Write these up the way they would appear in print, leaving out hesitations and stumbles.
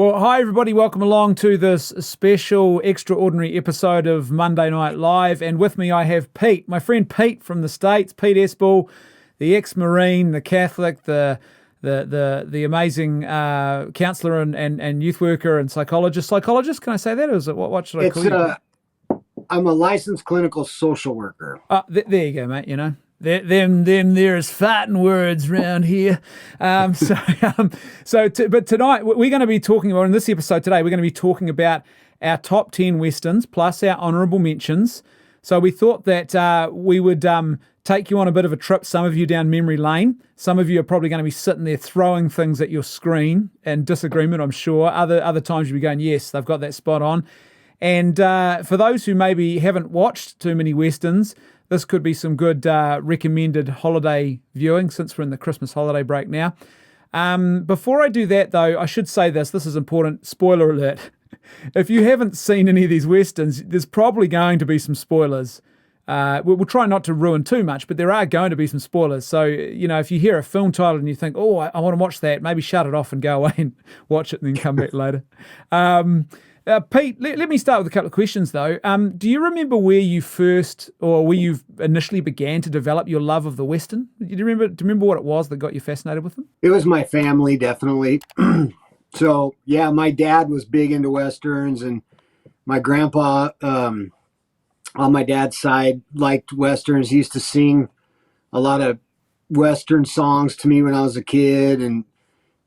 Well, hi everybody, welcome along to this special, extraordinary episode of Monday Night Live. And with me I have Pete, my friend Pete from the States, Pete Espil, the ex-Marine, the Catholic, the amazing counsellor and youth worker and psychologist. Psychologist, can I say that? Or is it, what should I call you? I'm a licensed clinical social worker. There you go, mate, you know. There's fighting words around here. But tonight we're going to be talking about, in this episode today, we're going to be talking about our top 10 Westerns plus our honourable mentions. So we thought that we would take you on a bit of a trip, some of you down memory lane. Some of you are probably going to be sitting there throwing things at your screen in disagreement, I'm sure. Other times you'll be going, yes, they've got that spot on. And for those who maybe haven't watched too many Westerns, this could be some good recommended holiday viewing since we're in the Christmas holiday break now. Before I do that, though, I should say this is important. Spoiler alert. If you haven't seen any of these Westerns, there's probably going to be some spoilers. We'll try not to ruin too much, but there are going to be some spoilers. So, you know, if you hear a film title and you think, oh, I want to watch that, maybe shut it off and go away and watch it and then come back later. Pete, let me start with a couple of questions, though. Do you remember where you initially began to develop your love of the Western? Do you remember what it was that got you fascinated with them? It was my family, definitely. So, yeah, my dad was big into Westerns, and my grandpa, on my dad's side, liked Westerns. He used to sing a lot of Western songs to me when I was a kid, and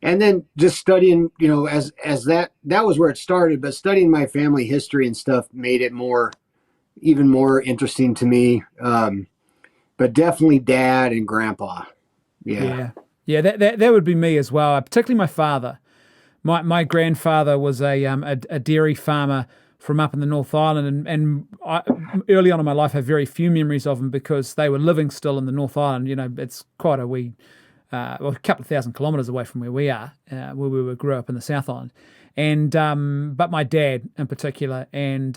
then just studying, you know, as that was where it started, but studying my family history and stuff made it even more interesting to me. But definitely Dad and Grandpa. Yeah. That would be me as well. Particularly my father. My grandfather was a dairy farmer from up in the North Island, and I, early on in my life, I have very few memories of him because they were living still in the North Island. You know, it's quite a couple of thousand kilometres away from where we are, where we grew up in the South Island. And but my dad in particular, and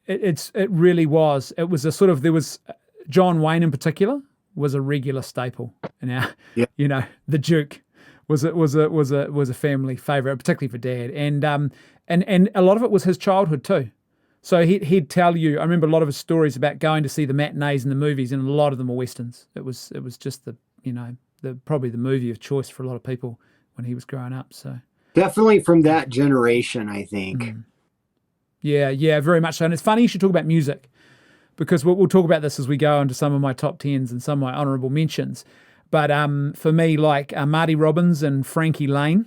it really was. It was a sort of, there was John Wayne in particular was a regular staple in our, you know, the Duke was a family favourite, particularly for Dad, and a lot of it was his childhood too. So he'd tell you, I remember a lot of his stories about going to see the matinees and the movies, and a lot of them were Westerns. It was just probably the movie of choice for a lot of people when he was growing up. So definitely from that generation, I think. Yeah, very much so. And it's funny you should talk about music, because we'll talk about this as we go into some of my top 10s and some of my honourable mentions. But for me, like Marty Robbins and Frankie Lane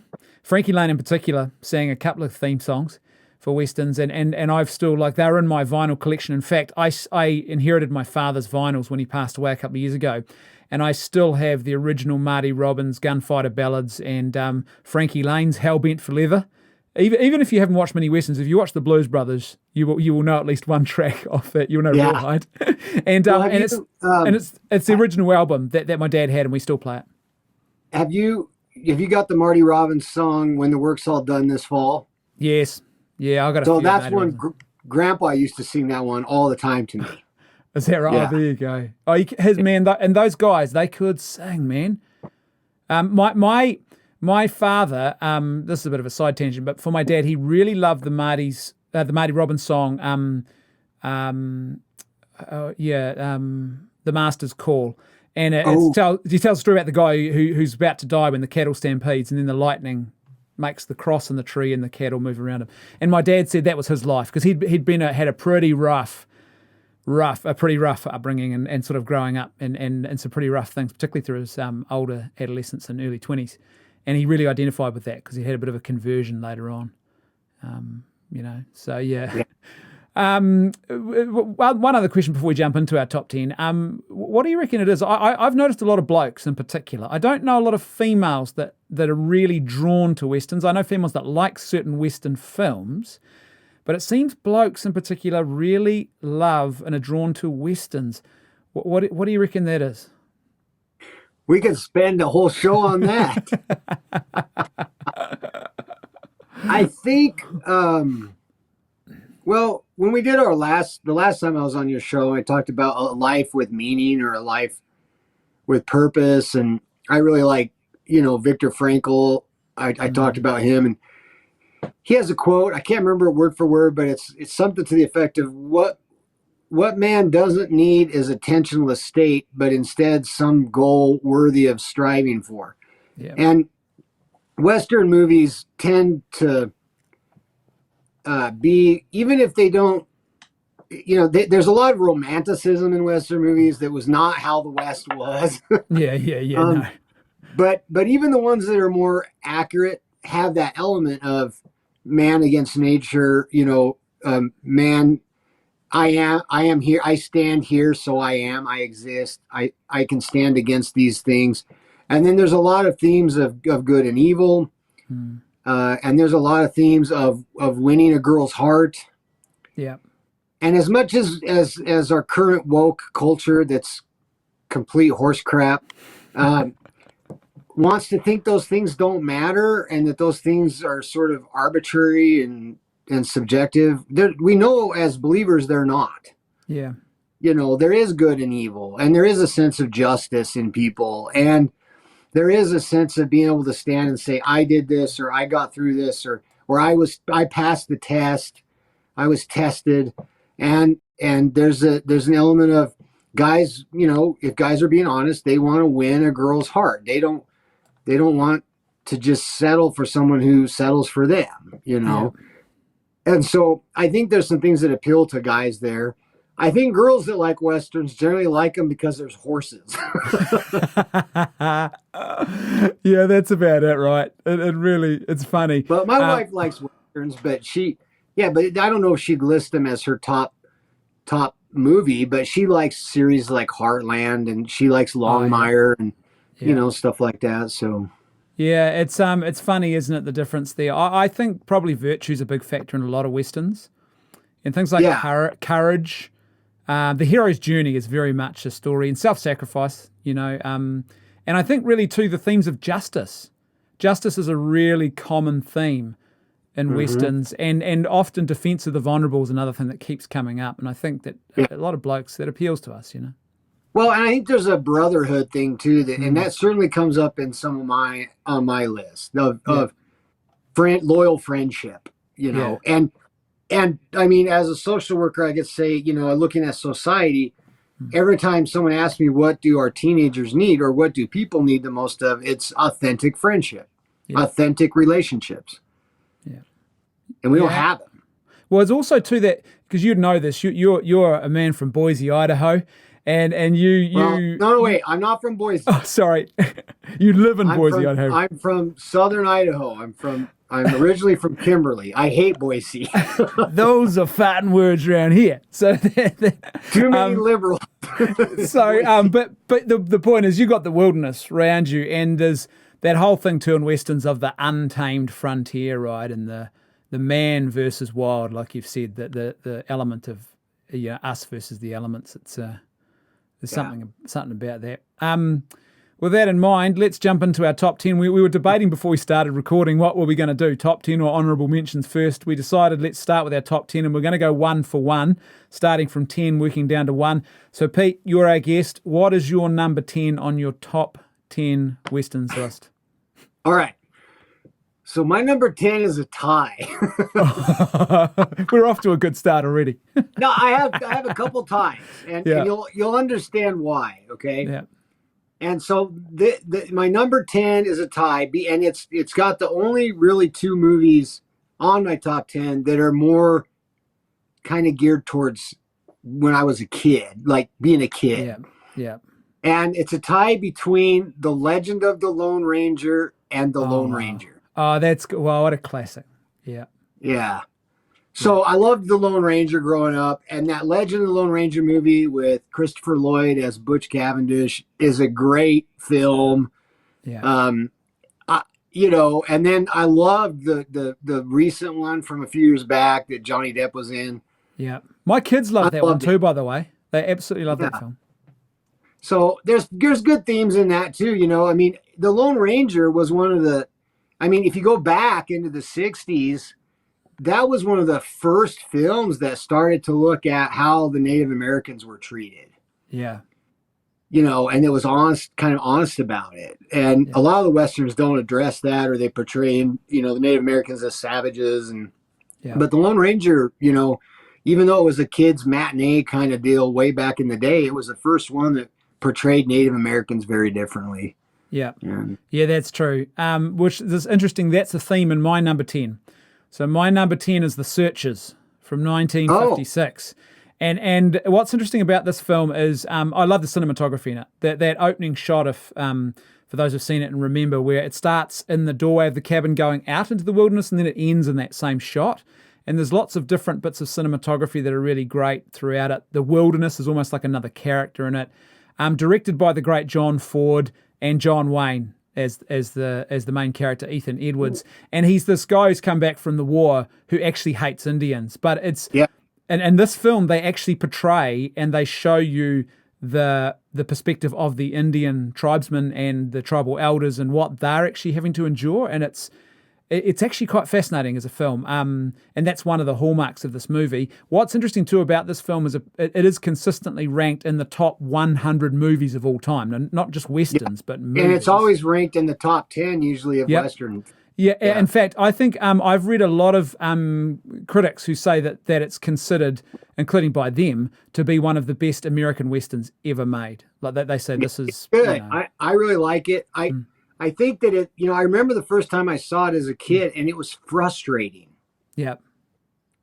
in particular sang a couple of theme songs for Westerns, and I've still, like, they're in my vinyl collection. In fact, I inherited my father's vinyls when he passed away a couple of years ago, and I still have the original Marty Robbins Gunfighter Ballads and Frankie Lane's Hellbent for Leather. Even if you haven't watched many Westerns, if you watch the Blues Brothers, you will know at least one track off that. You'll know Rawhide. And it's the original album that my dad had, and we still play it. Have you got the Marty Robbins song "When the Work's All Done This Fall"? Yes. Yeah, I got. So that's one. Grandpa used to sing that one all the time to me. Is that right? Yeah. Oh, there you go. Oh, and those guys, they could sing, man. My father, this is a bit of a side tangent, but for my dad, he really loved the Marty Robbins song, The Master's Call. And he tells a story about the guy who's about to die when the cattle stampedes, and then the lightning makes the cross in the tree and the cattle move around him. And my dad said that was his life, because he'd had a pretty rough upbringing and sort of growing up and some pretty rough things, particularly through his older adolescence and early 20s. And he really identified with that because he had a bit of a conversion later on. So yeah. One other question before we jump into our top 10. What do you reckon it is? I've noticed a lot of blokes in particular. I don't know a lot of females that are really drawn to Westerns. I know females that like certain Western films, but it seems blokes in particular really love and are drawn to Westerns. What do you reckon that is? We could spend a whole show on that. I think, well, when we did the last time I was on your show, I talked about a life with meaning or a life with purpose. And I really like, Viktor Frankl. I talked about him. he has a quote. I can't remember it word for word, but it's something to the effect of what man doesn't need is a tensionless state, but instead some goal worthy of striving for. Yeah. And Western movies tend to be, even if they don't, there's a lot of romanticism in Western movies that was not how the West was. Yeah. No. But even the ones that are more accurate have that element of man against nature. Man, I am here. I stand here, so I am. I exist. I can stand against these things. And then there's a lot of themes of good and evil. And there's a lot of themes of winning a girl's heart. Yeah. And as much as our current woke culture that's complete horse crap wants to think those things don't matter and that those things are sort of arbitrary and subjective, we know as believers they're not. Yeah. There is good and evil, and there is a sense of justice in people, and there is a sense of being able to stand and say, I did this, or I got through this, or I passed the test, I was tested. And there's an element of guys, if guys are being honest, they want to win a girl's heart. They don't want to just settle for someone who settles for them, Yeah. And so I think there's some things that appeal to guys there. I think girls that like Westerns generally like them because there's horses. Yeah, that's about it, right? It really, it's funny. But my wife likes Westerns, but but I don't know if she'd list them as her top movie, but she likes series like Heartland, and she likes Longmire and stuff like that. So yeah, it's funny, isn't it, the difference there? I think probably virtue's a big factor in a lot of Westerns. And things like courage. The hero's journey is very much a story, and self-sacrifice, and I think really too the themes of justice. Justice is a really common theme in Westerns, and often defense of the vulnerable is another thing that keeps coming up. And I think that a lot of blokes, that appeals to us, Well, and I think there's a brotherhood thing too, and that certainly comes up in some of my list of loyal friendship, and I mean, as a social worker, I could say, looking at society, every time someone asks me what do our teenagers need or what do people need the most of, it's authentic friendship, authentic relationships. Yeah. And we don't have them. Well, it's also too that, because you'd know this, you're a man from Boise, Idaho, and you. No, wait, I'm not from Boise. Oh, sorry, you live in Boise, Idaho. I'm from Southern Idaho. I'm originally from Kimberly. I hate Boise. Those are fighting words around here. So too many liberals. So, but the point is, you got the wilderness around you, and there's that whole thing too in Westerns of the untamed frontier, right, and the man versus wild, like you've said, the element of us versus the elements. It's there's something about that. With that in mind, let's jump into our top 10. We were debating before we started recording what were we going to do, top 10 or honourable mentions first. We decided let's start with our top 10, and we're going to go one for one, starting from 10, working down to 1. So, Pete, you're our guest. What is your number 10 on your top 10 Westerns list? All right. So my number 10 is a tie. We're off to a good start already. No, I have a couple ties, and you'll understand why, okay? Yeah. And so my number 10 is a tie, and it's got the only really 2 movies on my top 10 that are more kind of geared towards when I was a kid, like being a kid. Yeah, yeah. And it's a tie between The Legend of the Lone Ranger and The Lone Ranger. Oh, that's good. Well, what a classic. Yeah. Yeah. So I loved The Lone Ranger growing up, and that Legend of the Lone Ranger movie with Christopher Lloyd as Butch Cavendish is a great film. Yeah. And then I loved the recent one from a few years back that Johnny Depp was in. Yeah. My kids love that one too, by the way. They absolutely love that film. So there's good themes in that too, I mean, The Lone Ranger was one of the, if you go back into the 60s, that was one of the first films that started to look at how the Native Americans were treated. Yeah. and it was kind of honest about it. And Yeah. a lot of the westerns don't address that, or they portray, the Native Americans as savages. Yeah. But the Lone Ranger, even though it was a kids matinee kind of deal way back in the day, it was the first one that portrayed Native Americans very differently. Yeah. And Yeah, that's true. Which is interesting. That's a theme in my number 10. So my number 10 is The Searchers from oh, 1956. And what's interesting about this film is I love the cinematography in it. That opening shot of for those who've seen it and remember, where it starts in the doorway of the cabin going out into the wilderness and then it ends in that same shot. And there's lots of different bits of cinematography that are really great throughout it. The wilderness is almost like another character in it. Directed by the great John Ford and John Wayne as the main character, Ethan Edwards. And he's this guy who's come back from the war who actually hates Indians. But it's yeah. and in this film they actually portray and they show you the perspective of the Indian tribesmen and the tribal elders and what they're actually having to endure. And it's actually quite fascinating as a film, and that's one of the hallmarks of this movie. What's interesting too about this film is it is consistently ranked in the top 100 movies of all time, and not just westerns, but movies. And it's always ranked in the top 10 usually of Western. Yeah, in fact, I think I've read a lot of critics who say that it's considered, including by them, to be one of the best American westerns ever made. Like they say, this is good. I really like it. I think that I remember the first time I saw it as a kid, and it was frustrating. Yeah.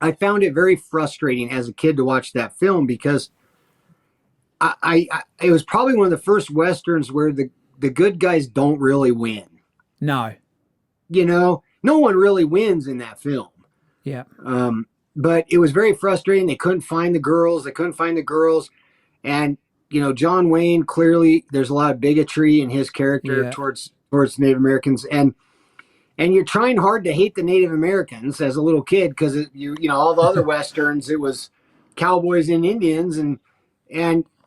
I found it very frustrating as a kid to watch that film because it was probably one of the first Westerns where the good guys don't really win. No. No one really wins in that film. Yeah. But it was very frustrating. They couldn't find the girls. And, John Wayne, clearly there's a lot of bigotry in his character towards Native Americans. And you're trying hard to hate the Native Americans as a little kid because, all the other Westerns, it was cowboys and Indians. And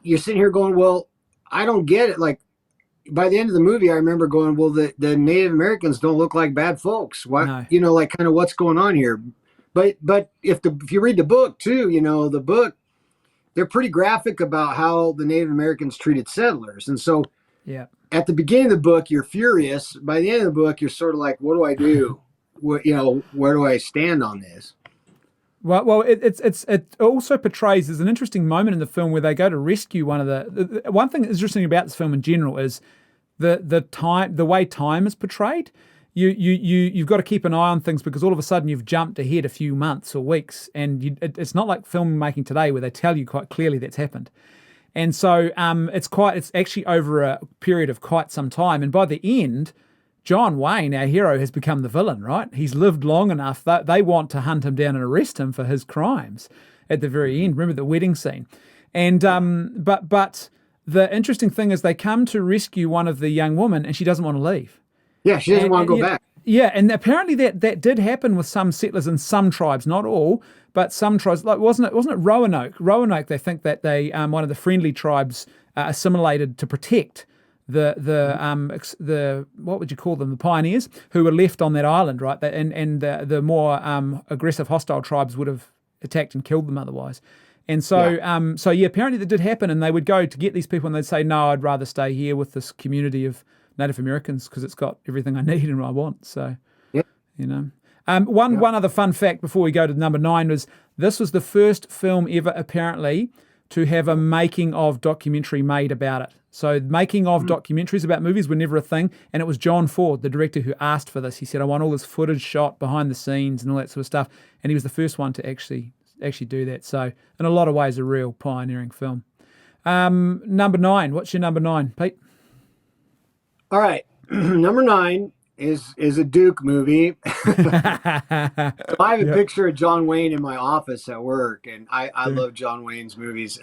you're sitting here going, well, I don't get it. Like, by the end of the movie, I remember going, well, the Native Americans don't look like bad folks. What, No. Like kind of what's going on here. But if you read the book too, the book, they're pretty graphic about how the Native Americans treated settlers. And so at the beginning of the book, you're furious. By the end of the book, you're sort of like, what do I do? Where do I stand on this? Well, it also portrays, there's an interesting moment in the film where they go to rescue one of the one thing that's interesting about this film in general is the way time is portrayed. You've got to keep an eye on things because all of a sudden you've jumped ahead a few months or weeks, and it's not like filmmaking today where they tell you quite clearly that's happened. And so it's actually over a period of quite some time, and by the end, John Wayne, our hero, has become the villain, right? He's lived long enough that they want to hunt him down and arrest him for his crimes at the very end. Remember the wedding scene? And but the interesting thing is they come to rescue one of the young women and she doesn't want to leave. Yeah, she doesn't want to go back. Yeah, and apparently that did happen with some settlers in some tribes, not all, but some tribes. Like wasn't it Roanoke? Roanoke, they think that they one of the friendly tribes assimilated to protect the what would you call them, the pioneers who were left on that island, right? And the more aggressive hostile tribes would have attacked and killed them otherwise. And so apparently that did happen, and they would go to get these people and they'd say, no, I'd rather stay here with this community of Native Americans because it's got everything I need and I want. So one other fun fact before we go to number 9 was this was the first film ever apparently to have a making of documentary made about it. So making of documentaries about movies were never a thing. And it was John Ford, the director, who asked for this. He said, I want all this footage shot behind the scenes and all that sort of stuff. And he was the first one to actually do that. So in a lot of ways, a real pioneering film. Number 9. What's your number 9, Pete? All right. Number 9 is a Duke movie. I have a picture of John Wayne in my office at work, and I love John Wayne's movies.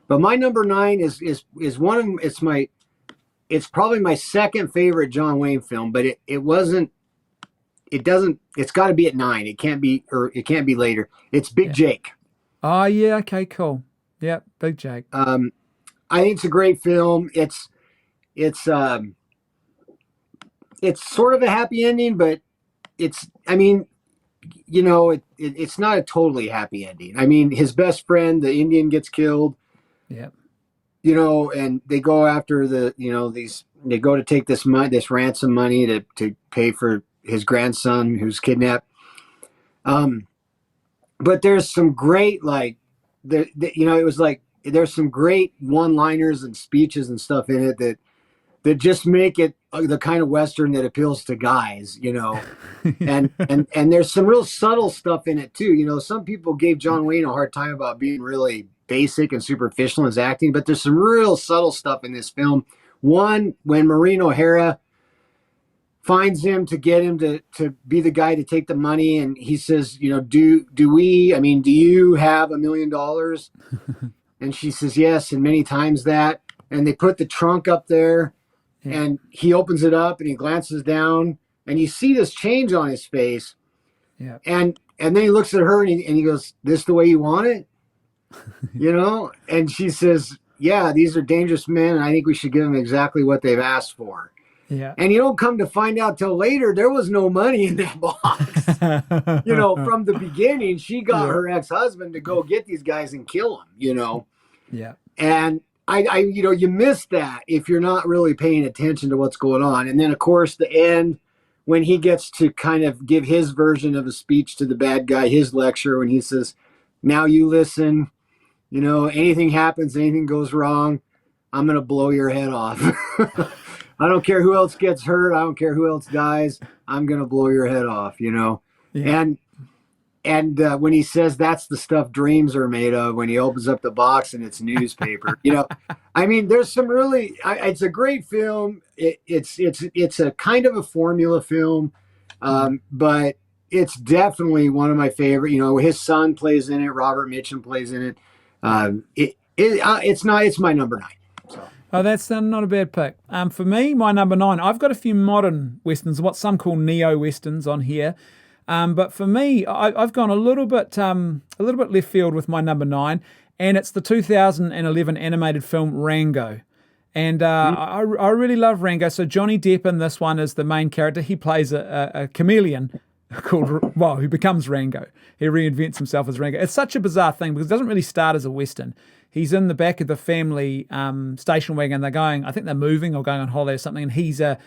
But my number 9 is one of them. It's probably my second favorite John Wayne film, but it's got to be at 9. It can't be later. It's Big Jake. Oh yeah. Okay, cool. Yeah. Big Jake. I think it's a great film. It's sort of a happy ending, but it's not a totally happy ending. I mean, his best friend, the Indian, gets killed. Yeah. and they go after they go to take this money, this ransom money to pay for his grandson who's kidnapped. But there's some great, like, it was like, there's some great one-liners and speeches and stuff in it that just make it the kind of Western that appeals to guys, Yeah. and there's some real subtle stuff in it too. Some people gave John Wayne a hard time about being really basic and superficial in his acting, but there's some real subtle stuff in this film. One, when Maureen O'Hara finds him to get him to be the guy to take the money, and he says, do you have $1 million? And she says yes, and many times that. And they put the trunk up there, and he opens it up and he glances down, and you see this change on his face. Yeah. And then he looks at her and he goes, "This the way you want it?" And she says, "Yeah, these are dangerous men, and I think we should give them exactly what they've asked for." Yeah. And you don't come to find out till later there was no money in that box. From the beginning, she got her ex-husband to go get these guys and kill them, Yeah. And you miss that if you're not really paying attention to what's going on. And then, of course, the end, when he gets to kind of give his version of a speech to the bad guy, his lecture, when he says, "Now you listen, anything happens, anything goes wrong, I'm going to blow your head off." I don't care who else gets hurt. I don't care who else dies. I'm going to blow your head off, Yeah. And when he says that's the stuff dreams are made of, when he opens up the box and it's newspaper, there's some really, it's a great film. It's a kind of a formula film, but it's definitely one of my favorite. His son plays in it. Robert Mitchum plays in it. It's my number 9. So. Oh, that's not a bad pick. For me, my number 9, I've got a few modern westerns, what some call neo-westerns on here. But for me, I've gone a little bit left field with my number 9, and it's the 2011 animated film Rango. And I really love Rango. So Johnny Depp in this one is the main character. He plays a chameleon who becomes Rango. He reinvents himself as Rango. It's such a bizarre thing because it doesn't really start as a Western. He's in the back of the family station wagon. They're going, I think they're moving or going on holiday or something. And he's a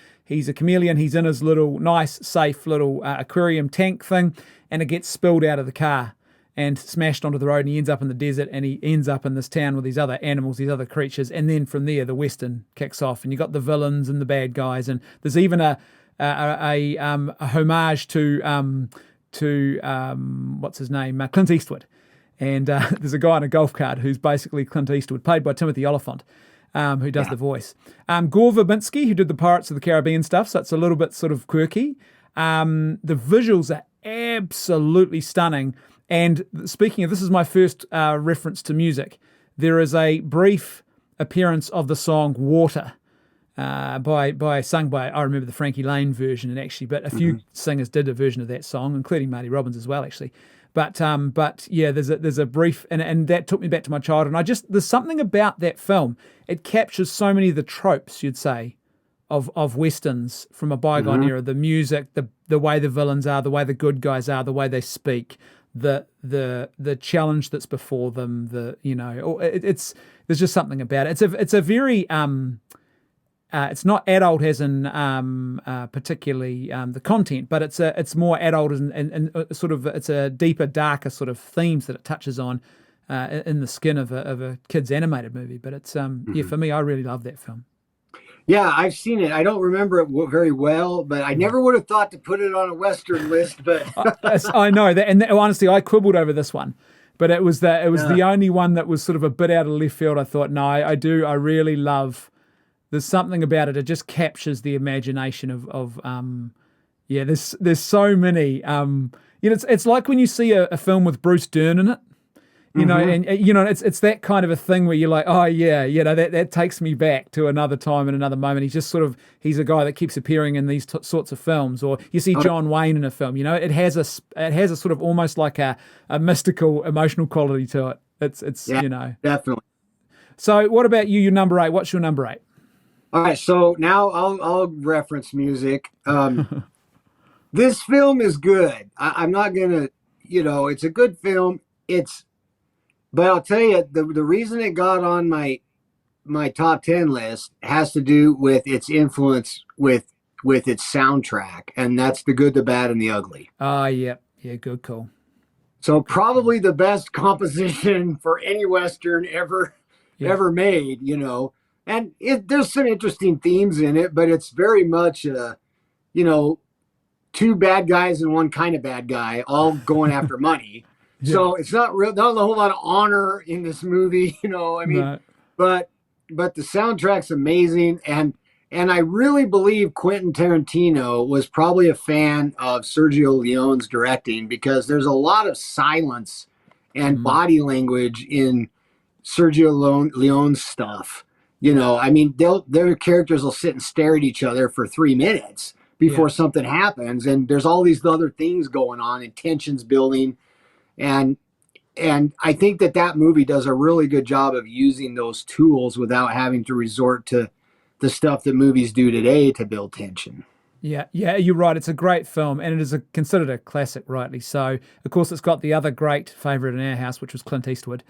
chameleon. He's in his little nice, safe little aquarium tank thing, and it gets spilled out of the car and smashed onto the road. And he ends up in the desert, and he ends up in this town with these other animals, these other creatures. And then from there, the Western kicks off, and you got the villains and the bad guys. And there's even a homage to what's his name, Clint Eastwood. And there's a guy in a golf cart who's basically Clint Eastwood, played by Timothy Oliphant, who does the voice. Gore Verbinski, who did the Pirates of the Caribbean stuff, so it's a little bit sort of quirky. The visuals are absolutely stunning. And speaking of, this is my first reference to music. There is a brief appearance of the song Water, sung by, I remember the Frankie Lane version, but a few singers did a version of that song, including Marty Robbins as well, actually. But yeah, there's a brief, and that took me back to my childhood. And there's something about that film. It captures so many of the tropes, you'd say, of westerns from a bygone era. The music, the way the villains are, the way the good guys are, the way they speak, the challenge that's before them. There's just something about it. It's a very it's not adult as in particularly the content, but it's more adult and sort of it's a deeper, darker sort of themes that it touches on in the skin of a kid's animated movie. But it's for me, I really love that film. Yeah, I've seen it. I don't remember it very well, but I never would have thought to put it on a Western list. But I know that, and honestly, I quibbled over this one. But it was the only one that was sort of a bit out of left field. I thought, no, I really love. There's something about it. It just captures the imagination of there's so many. It's like when you see a film with Bruce Dern in it, it's that kind of a thing where you're like, oh yeah, that takes me back to another time and another moment. He's a guy that keeps appearing in these sorts of films. Or you see John Wayne in a film, it has a sort of almost like a mystical, emotional quality to it. It's definitely. So what about you? Your number 8. What's your number 8? All right, so now I'll reference music. This film is good. I'm not gonna, it's a good film. But I'll tell you, the reason it got on my my top 10 list has to do with its influence with its soundtrack, and that's The Good, the Bad, and the Ugly. Yeah, good call. So probably the best composition for any Western ever made, you know. And there's some interesting themes in it, but it's very much, you know, two bad guys and one kind of bad guy all going after money. Yeah. So it's not a whole lot of honor in this movie, you know. I mean, no. but the soundtrack's amazing, and I really believe Quentin Tarantino was probably a fan of Sergio Leone's directing, because there's a lot of silence and body language in Sergio Leone's stuff. You know, I mean, their characters will sit and stare at each other for 3 minutes before something happens, and there's all these other things going on and tensions building, and I think that movie does a really good job of using those tools without having to resort to the stuff that movies do today to build tension. Yeah, you're right. It's a great film, and it is considered a classic, rightly so. Of course, it's got the other great favorite in our house, which was Clint Eastwood.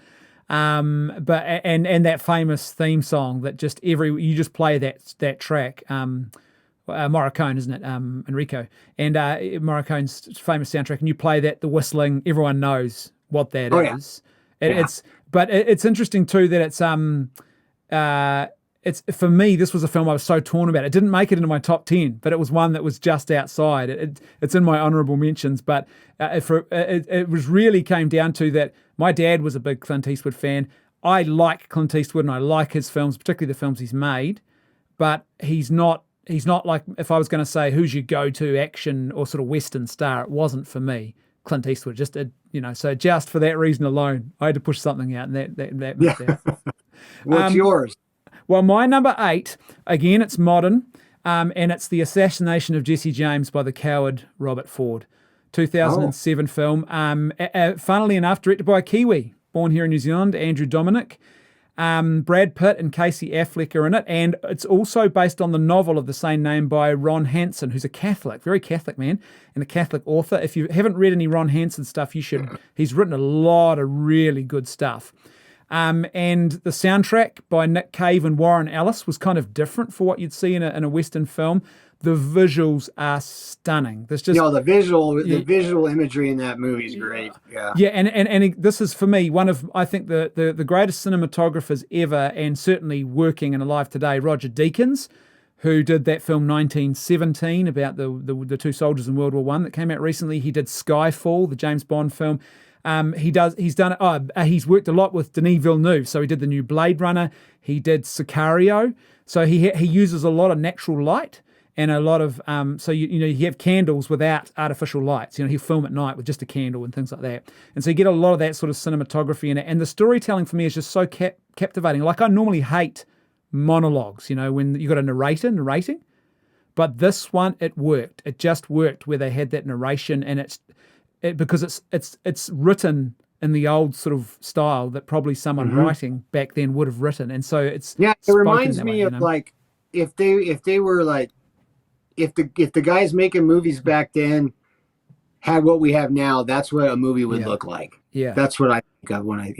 But that famous theme song that you just play that track, Morricone, isn't it? Enrico, and Morricone's famous soundtrack, and you play that, the whistling, everyone knows what that is. It's interesting too that it's for me, this was a film I was so torn about. It didn't make it into my top 10, but it was one that was just outside. It's in my honourable mentions, but it was really came down to that. My dad was a big Clint Eastwood fan. I like Clint Eastwood and I like his films, particularly the films he's made, but he's not like, if I was going to say who's your go-to action or sort of Western star, it wasn't for me Clint Eastwood. So just for that reason alone, I had to push something out, and that missed out. What's yours? Well, my number 8, again, it's modern, and it's The Assassination of Jesse James by the coward Robert Ford, 2007 film. Funnily enough, directed by a Kiwi, born here in New Zealand, Andrew Dominic. Brad Pitt and Casey Affleck are in it, and it's also based on the novel of the same name by Ron Hansen, who's a Catholic, very Catholic man, and a Catholic author. If you haven't read any Ron Hansen stuff, you should. He's written a lot of really good stuff. And the soundtrack by Nick Cave and Warren Ellis was kind of different for what you'd see in a Western film. The visuals are stunning. There's just the visual imagery in that movie is great. Yeah, and this is for me one of, I think, the greatest cinematographers ever, and certainly working and alive today. Roger Deakins, who did that film 1917 about the two soldiers in World War I that came out recently. He did Skyfall, the James Bond film. He's worked a lot with Denis Villeneuve, so he did the new Blade Runner. He did Sicario, so he uses a lot of natural light and a lot of so you have candles without artificial lights. He'll film at night with just a candle and things like that, and so you get a lot of that sort of cinematography in it. And the storytelling for me is just so captivating. Like, I normally hate monologues, when you got a narrator narrating, but this one, it worked. It just worked where they had that narration, and because it's written in the old sort of style that probably someone writing back then would have written, and so it's it reminds me of like if they were like if the guys making movies back then had what we have now, that's what a movie would look like. Yeah, that's what I think of when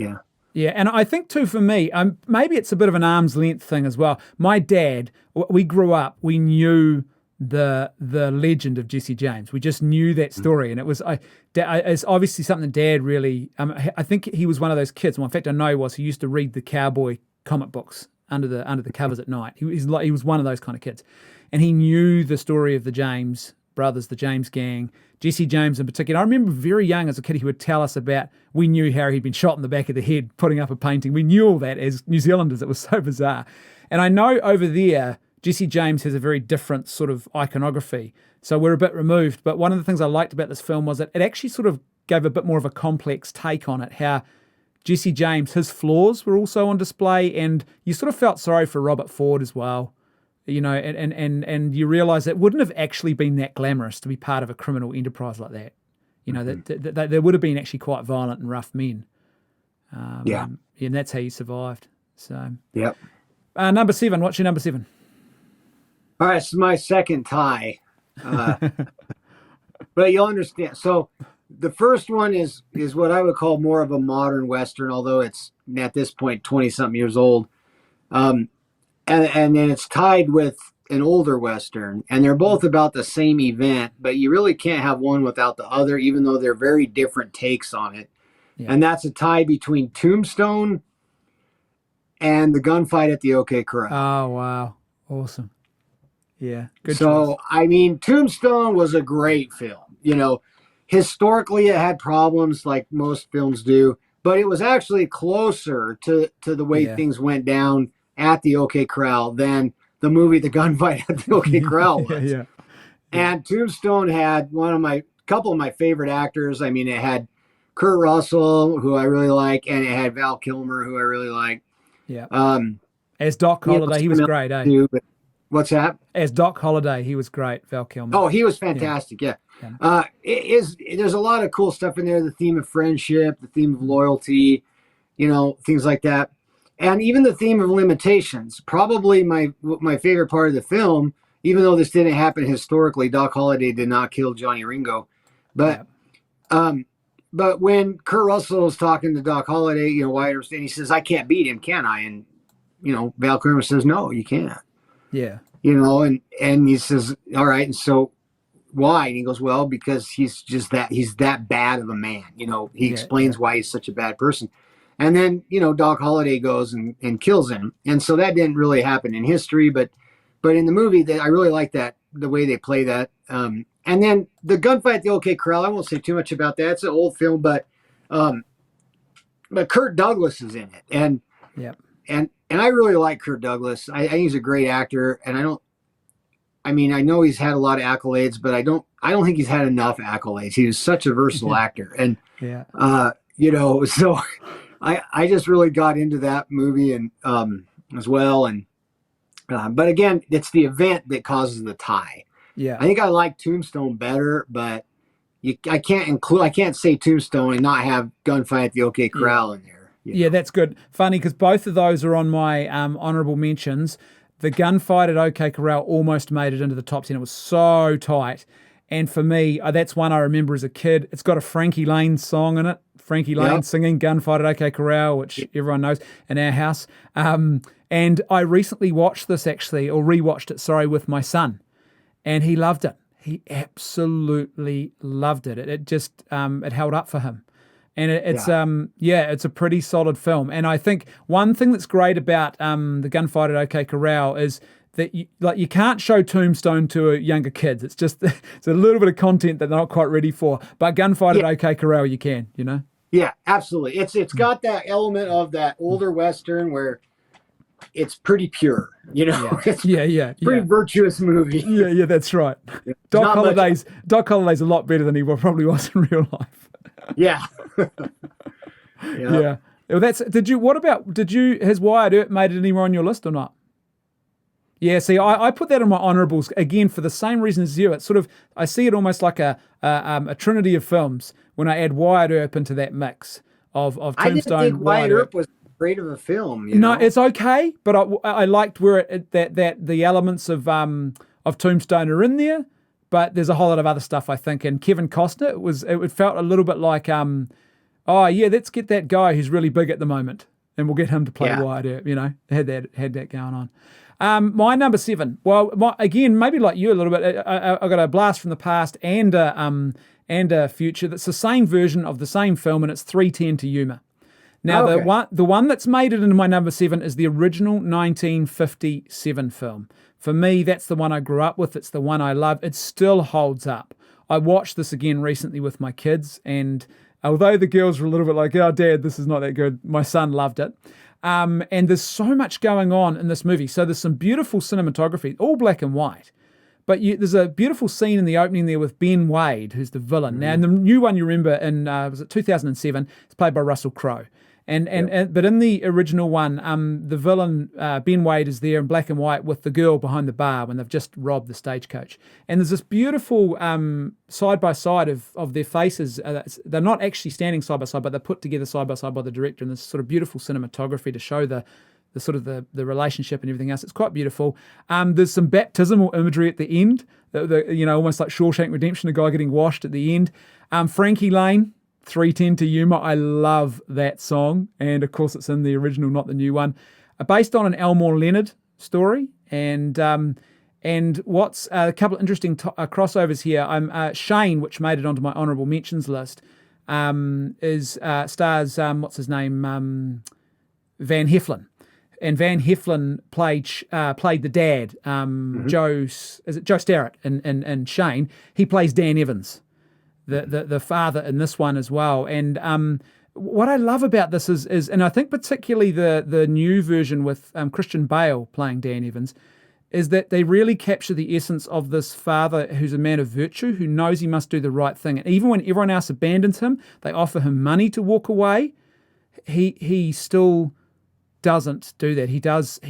Yeah, and I think too, for me, maybe it's a bit of an arm's length thing as well. My dad, we grew up, we knew the legend of Jesse James. We just knew that story, and it's obviously something Dad really. I think he was one of those kids. Well, in fact, I know he used to read the cowboy comic books under the covers at night. He was one of those kind of kids, and he knew the story of the James brothers, the James gang, Jesse James in particular. I remember very young as a kid, he would tell us about. We knew how he'd been shot in the back of the head putting up a painting. We knew all that as New Zealanders. It was so bizarre, and I know over there, Jesse James has a very different sort of iconography, so we're a bit removed. But one of the things I liked about this film was that it actually sort of gave a bit more of a complex take on it, how Jesse James, his flaws were also on display, and you sort of felt sorry for Robert Ford as well, and you realise it wouldn't have actually been that glamorous to be part of a criminal enterprise like that. That there would have been actually quite violent and rough men. And that's how you survived. So, yep. Number 7, what's your number 7? All right, this is my second tie. But you'll understand. So the first one is what I would call more of a modern Western, although it's at this point 20-something years old. And then it's tied with an older Western, and they're both about the same event, but you really can't have one without the other, even though they're very different takes on it. Yeah. And that's a tie between Tombstone and the gunfight at the OK Corral. Oh, wow. Awesome. Yeah. Good So, choice. I mean, Tombstone was a great film. You know, historically, it had problems like most films do, but it was actually closer to the way Yeah. things went down at the OK Corral than the movie The Gunfight at the OK Corral was. Yeah. And Tombstone had couple of my favorite actors. I mean, it had Kurt Russell, who I really like, and it had Val Kilmer, who I really like. Yeah. Um, As Doc Holliday, he was great, eh? too, but what's that? As Doc Holliday, he was great, Val Kilmer. Oh, he was fantastic. Yeah. There's a lot of cool stuff in there. The theme of friendship, the theme of loyalty, you know, things like that. And even the theme of limitations. Probably my favorite part of the film, even though this didn't happen historically, Doc Holliday did not kill Johnny Ringo. But but when Kurt Russell is talking to Doc Holliday, you know, Wyatt, and he says, "I can't beat him, can I?" And you know, Val Kilmer says, "No, you can't." Yeah. You know, and he says, "All right," and so why? And he goes, "Well, because he's that bad of a man." You know, he explains why he's such a bad person. And then, you know, Doc Holliday goes and kills him. And so that didn't really happen in history, but in the movie, I really like that, the way they play that. And then the gunfight at the OK Corral, I won't say too much about that. It's an old film, but Kirk Douglas is in it. And I really like Kirk Douglas. I think he's a great actor, and I know he's had a lot of accolades, but I don't think he's had enough accolades. He was such a versatile actor. And you know, so I just really got into that movie and as well. And but again, it's the event that causes the tie. Yeah, I think I like Tombstone better, but I can't say Tombstone and not have Gunfight at the OK Corral in there. Yeah, that's good. Funny, because both of those are on my honourable mentions. The gunfight at OK Corral almost made it into the top 10. It was so tight. And for me, that's one I remember as a kid. It's got a Frankie Lane song in it. Frankie Lane singing Gunfight at OK Corral, which everyone knows in our house. And I recently watched this rewatched it, with my son. And he loved it. He absolutely loved it. It just, it held up for him. And it's a pretty solid film. And I think one thing that's great about the gunfight at OK Corral is that you can't show Tombstone to younger kids. It's just it's a little bit of content that they're not quite ready for. But gunfight at OK Corral, you can, you know. Yeah, absolutely. It's got that element of that older Western where it's pretty pure, you know. It's pretty virtuous movie. Yeah, that's right. Doc Holliday's a lot better than he probably was in real life. Yeah. Yeah. Well, has Wyatt Earp made it anywhere on your list or not? Yeah, see, I put that in my honourables again for the same reason as you. It's sort of, I see it almost like a trinity of films when I add Wyatt Earp into that mix of Tombstone. I didn't think Wyatt Earp was great of a film. No, it's okay, but I liked where that the elements of Tombstone are in there, but there's a whole lot of other stuff, I think. And Kevin Costner, it felt a little bit like, let's get that guy who's really big at the moment, and we'll get him to play Wyatt Earp. You know, had that going on. My number 7. Well, again, maybe like you a little bit. I got a blast from the past and a future. That's the same version of the same film, and it's 3:10 to Yuma. Now, the one that's made it into my number 7 is the original 1957 film. For me, that's the one I grew up with. It's the one I love. It still holds up. I watched this again recently with my kids, and although the girls were a little bit like, "Oh, Dad, this is not that good," my son loved it. And there's so much going on in this movie. So there's some beautiful cinematography, all black and white. But there's a beautiful scene in the opening there with Ben Wade, who's the villain. Mm-hmm. Now, in the new one you remember in, was it 2007? It's played by Russell Crowe. But in the original one, the villain, Ben Wade, is there in black and white with the girl behind the bar when they've just robbed the stagecoach. And there's this beautiful side-by-side of their faces. They're not actually standing side-by-side, but they're put together side-by-side by the director, and this sort of beautiful cinematography to show the relationship and everything else. It's quite beautiful. There's some baptismal imagery at the end, almost like Shawshank Redemption, a guy getting washed at the end. Frankie Lane, 3:10 to Yuma. I love that song. And of course, it's in the original, not the new one. based on an Elmore Leonard story. And what's a couple of interesting crossovers here. Shane, which made it onto my honourable mentions list, stars what's his name, Van Heflin, and Van Heflin played the dad, Joe Starrett, and Shane. He plays Dan Evans, the father in this one as well. And what I love about this is, and I think particularly the new version with Christian Bale playing Dan Evans, is that they really capture the essence of this father who's a man of virtue, who knows he must do the right thing. And even when everyone else abandons him, they offer him money to walk away, he still doesn't do that. He does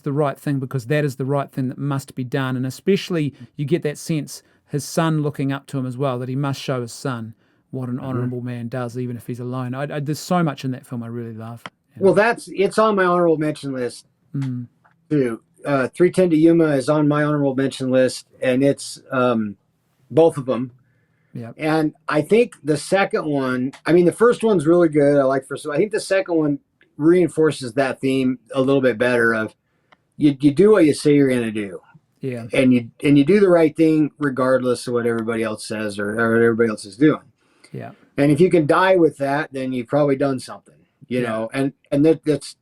the right thing because that is the right thing that must be done. And especially you get that sense, his son looking up to him as well, that he must show his son what an honourable man does, even if he's alone. There's so much in that film I really love. Well, it's on my honourable mention list too. 310 to Yuma is on my honorable mention list, and it's both of them. Yeah. And I think the second one, the first one's really good. I like first one. I think the second one reinforces that theme a little bit better of you do what you say you're going to do. Yeah. And you do the right thing regardless of what everybody else says or what everybody else is doing. Yeah. And if you can die with that, then you've probably done something, you know, and it's,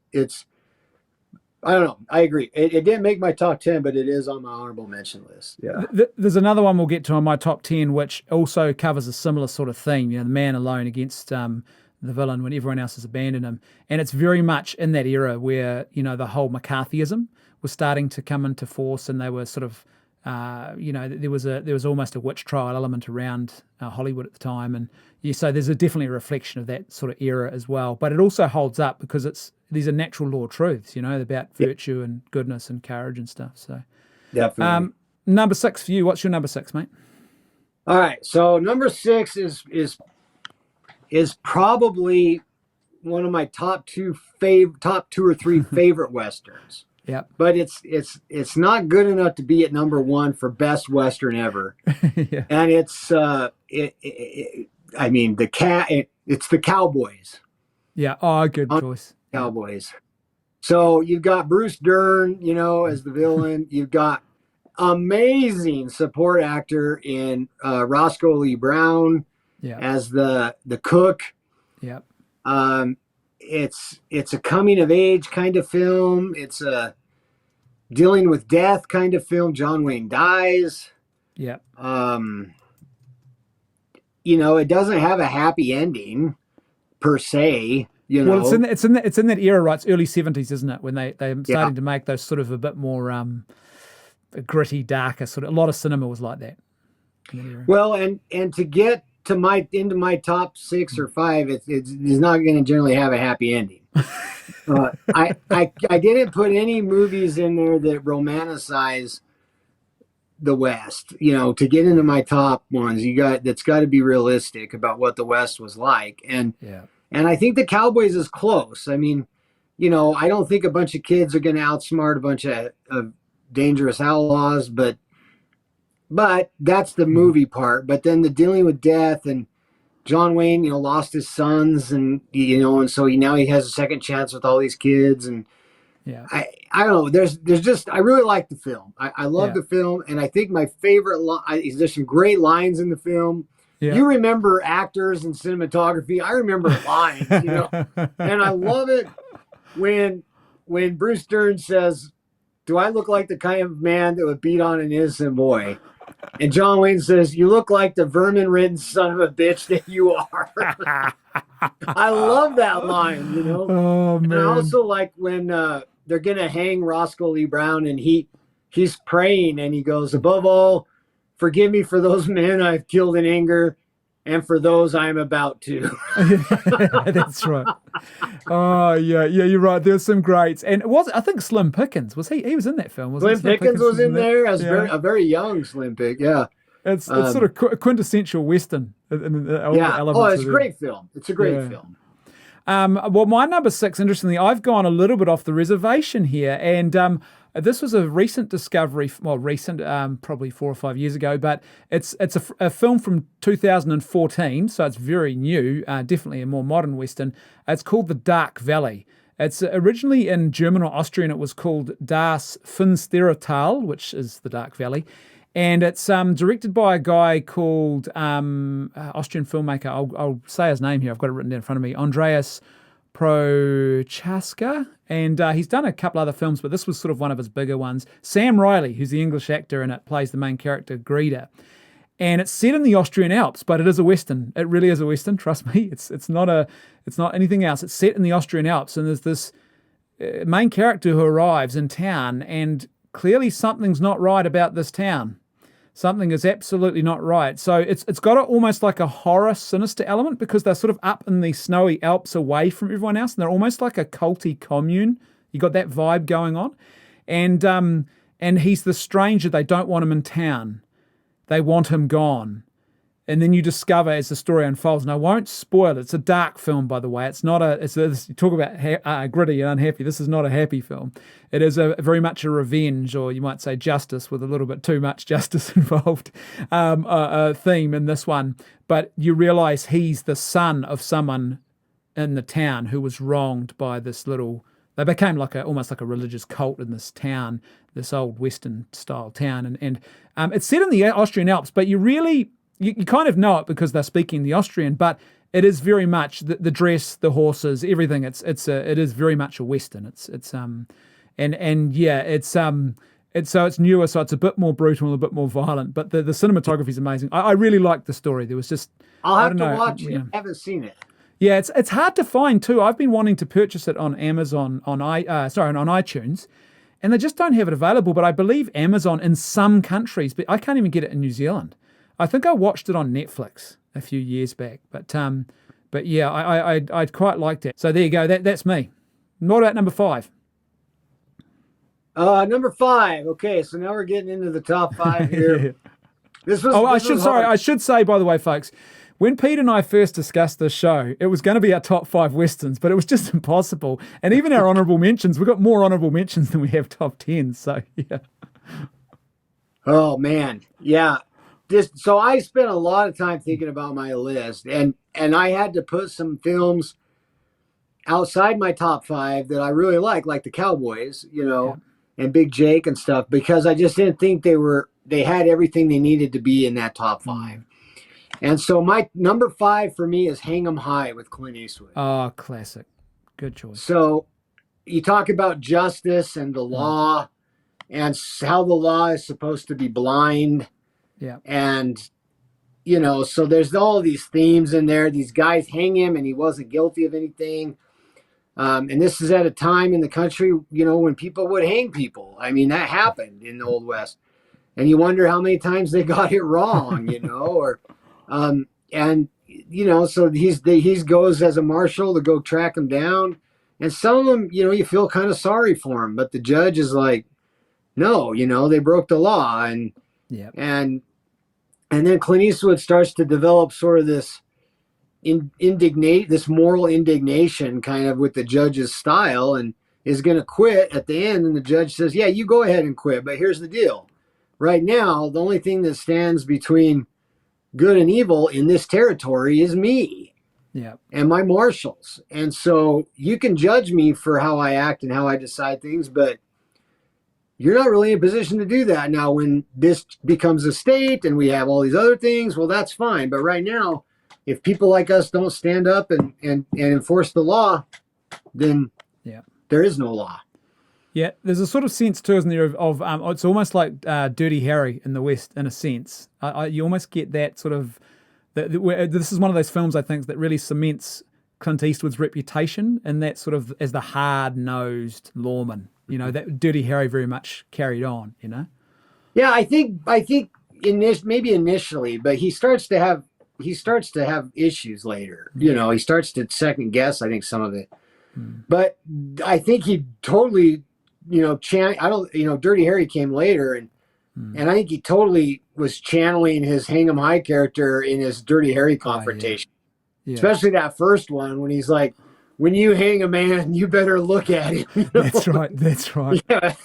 I don't know. I agree. It didn't make my top 10, but it is on my honorable mention list. Yeah. There's another one we'll get to on my top 10, which also covers a similar sort of theme, the man alone against the villain when everyone else has abandoned him. And it's very much in that era where, the whole McCarthyism was starting to come into force, and they were sort of, there was almost a witch trial element around Hollywood at the time. And so there's definitely a reflection of that sort of era as well. But it also holds up because these are natural law truths, about virtue and goodness and courage and stuff. So definitely. Number 6 for you. What's your number 6, mate? All right. So number 6 is probably one of my top two or three favorite Westerns. Yeah. But it's not good enough to be at number 1 for best Western ever. Yeah. And it's it's the Cowboys. Yeah. Oh, good choice. Cowboys. So you've got Bruce Dern, as the villain. You've got amazing support actor in Roscoe Lee Brown as the cook. Yeah. It's a coming of age kind of film. It's a dealing with death kind of film. John Wayne dies. Yeah. It doesn't have a happy ending per se. Well, it's in that era, right? It's early 70s, isn't it? When they're starting to make those sort of a bit more gritty, darker sort of. A lot of cinema was like that. Well, and to get to into my top 6 or 5, it's not going to generally have a happy ending. I didn't put any movies in there that romanticize the West. To get into my top ones, that's got to be realistic about what the West was like. And I think the Cowboys is close. I don't think a bunch of kids are going to outsmart a bunch of dangerous outlaws, but that's the movie part. But then the dealing with death, and John Wayne, lost his sons, and and so now he has a second chance with all these kids, and I don't know. There's just, I really like the film. I love the film, and I think my favorite is there's some great lines in the film. Yeah. You remember actors and cinematography. I remember lines, and I love it when Bruce Dern says, "Do I look like the kind of man that would beat on an innocent boy?" And John Wayne says, "You look like the vermin-ridden son of a bitch that you are." I love that line, Oh, man. And I also like when they're going to hang Roscoe Lee Brown, and he's praying, and he goes, "Above all, forgive me for those men I've killed in anger, and for those I am about to." That's right. Oh, yeah, you're right. There's some greats. And I think Slim Pickens, he was in that film, wasn't he? Slim Pickens was in there as a very young Slim Pick, yeah. It's sort of quintessential Western. It's a great film. It's a great film. Well, my number 6, interestingly, I've gone a little bit off the reservation here, and this was a recent discovery. Well, recent, probably 4 or 5 years ago, but it's a film from 2014, so it's very new. Definitely a more modern Western. It's called The Dark Valley. It's originally in German or Austrian. It was called Das Finstere Tal, which is the Dark Valley. And it's directed by a guy called Austrian filmmaker. I'll say his name here. I've got it written down in front of me. Andreas Prochaska. And he's done a couple other films, but this was sort of one of his bigger ones. Sam Riley, who's the English actor, and it plays the main character, Greta. And it's set in the Austrian Alps, but it is a Western. It really is a Western, trust me. It's not anything else. It's set in the Austrian Alps, and there's this main character who arrives in town, and clearly something's not right about this town. Something is absolutely not right. So it's got almost like a horror, sinister element because they're sort of up in the snowy Alps away from everyone else, and they're almost like a culty commune. You got that vibe going on, and he's the stranger. They don't want him in town. They want him gone. And then you discover as the story unfolds, and I won't spoil it. It's a dark film, by the way. It's not you talk about gritty and unhappy. This is not a happy film. It is very much a revenge, or you might say justice with a little bit too much justice involved, theme in this one. But you realize he's the son of someone in the town who was wronged by this little. They became almost like a religious cult in this town, this old Western style town, and it's set in the Austrian Alps. But you really you kind of know it because they're speaking the Austrian, but it is very much the dress, the horses, everything. It is very much a Western. It's newer, so it's a bit more brutal and a bit more violent. But the cinematography is amazing. I really liked the story. There was just I'll have to watch it. I haven't seen it. Yeah, it's hard to find too. I've been wanting to purchase it on Amazon on iTunes, and they just don't have it available. But I believe Amazon in some countries, but I can't even get it in New Zealand. I think I watched it on Netflix a few years back, but yeah, I quite liked it. So there you go. That's me. What about number 5? Number 5. Okay, so now we're getting into the top 5 here. I should say, by the way, folks, when Pete and I first discussed this show, it was going to be our top 5 Westerns, but it was just impossible. And even our honourable mentions, we've got more honourable mentions than we have top 10. So yeah. Oh man, yeah. So I spent a lot of time thinking about my list, and I had to put some films outside my top 5 that I really like the Cowboys, and Big Jake and stuff, because I just didn't think they had everything they needed to be in that top 5. And so my number 5 for me is Hang 'em High with Clint Eastwood. Oh, classic. Good choice. So you talk about justice and the law and how the law is supposed to be blind. Yeah. And, so there's all these themes in there. These guys hang him and he wasn't guilty of anything. And this is at a time in the country, when people would hang people. I mean, that happened in the Old West. And you wonder how many times they got it wrong, so he goes as a marshal to go track him down. And some of them, you feel kind of sorry for him, but the judge is like, no, they broke the law. And, yeah. And then Clint Eastwood starts to develop sort of this this moral indignation kind of with the judge's style, and is going to quit at the end. And the judge says, yeah, you go ahead and quit. But here's the deal. Right now, the only thing that stands between good and evil in this territory is me. Yeah. And my marshals. And so you can judge me for how I act and how I decide things, but you're not really in a position to do that. Now, when this becomes a state and we have all these other things, well, that's fine. But right now, if people like us don't stand up and enforce the law, then there is no law. Yeah, there's a sort of sense too, isn't there, of it's almost like Dirty Harry in the West, in a sense. You almost get that sort of. This is one of those films, I think, that really cements Clint Eastwood's reputation, and that sort of as the hard-nosed lawman. That Dirty Harry very much carried on. Yeah, I think maybe initially, but he starts to have issues later. He starts to second guess, I think, some of it. But I think he totally, Dirty Harry came later, and I think he totally was channeling his Hang 'em High character in his Dirty Harry confrontation. Yeah. Especially that first one when he's like, when you hang a man, you better look at him. That's right. Yeah.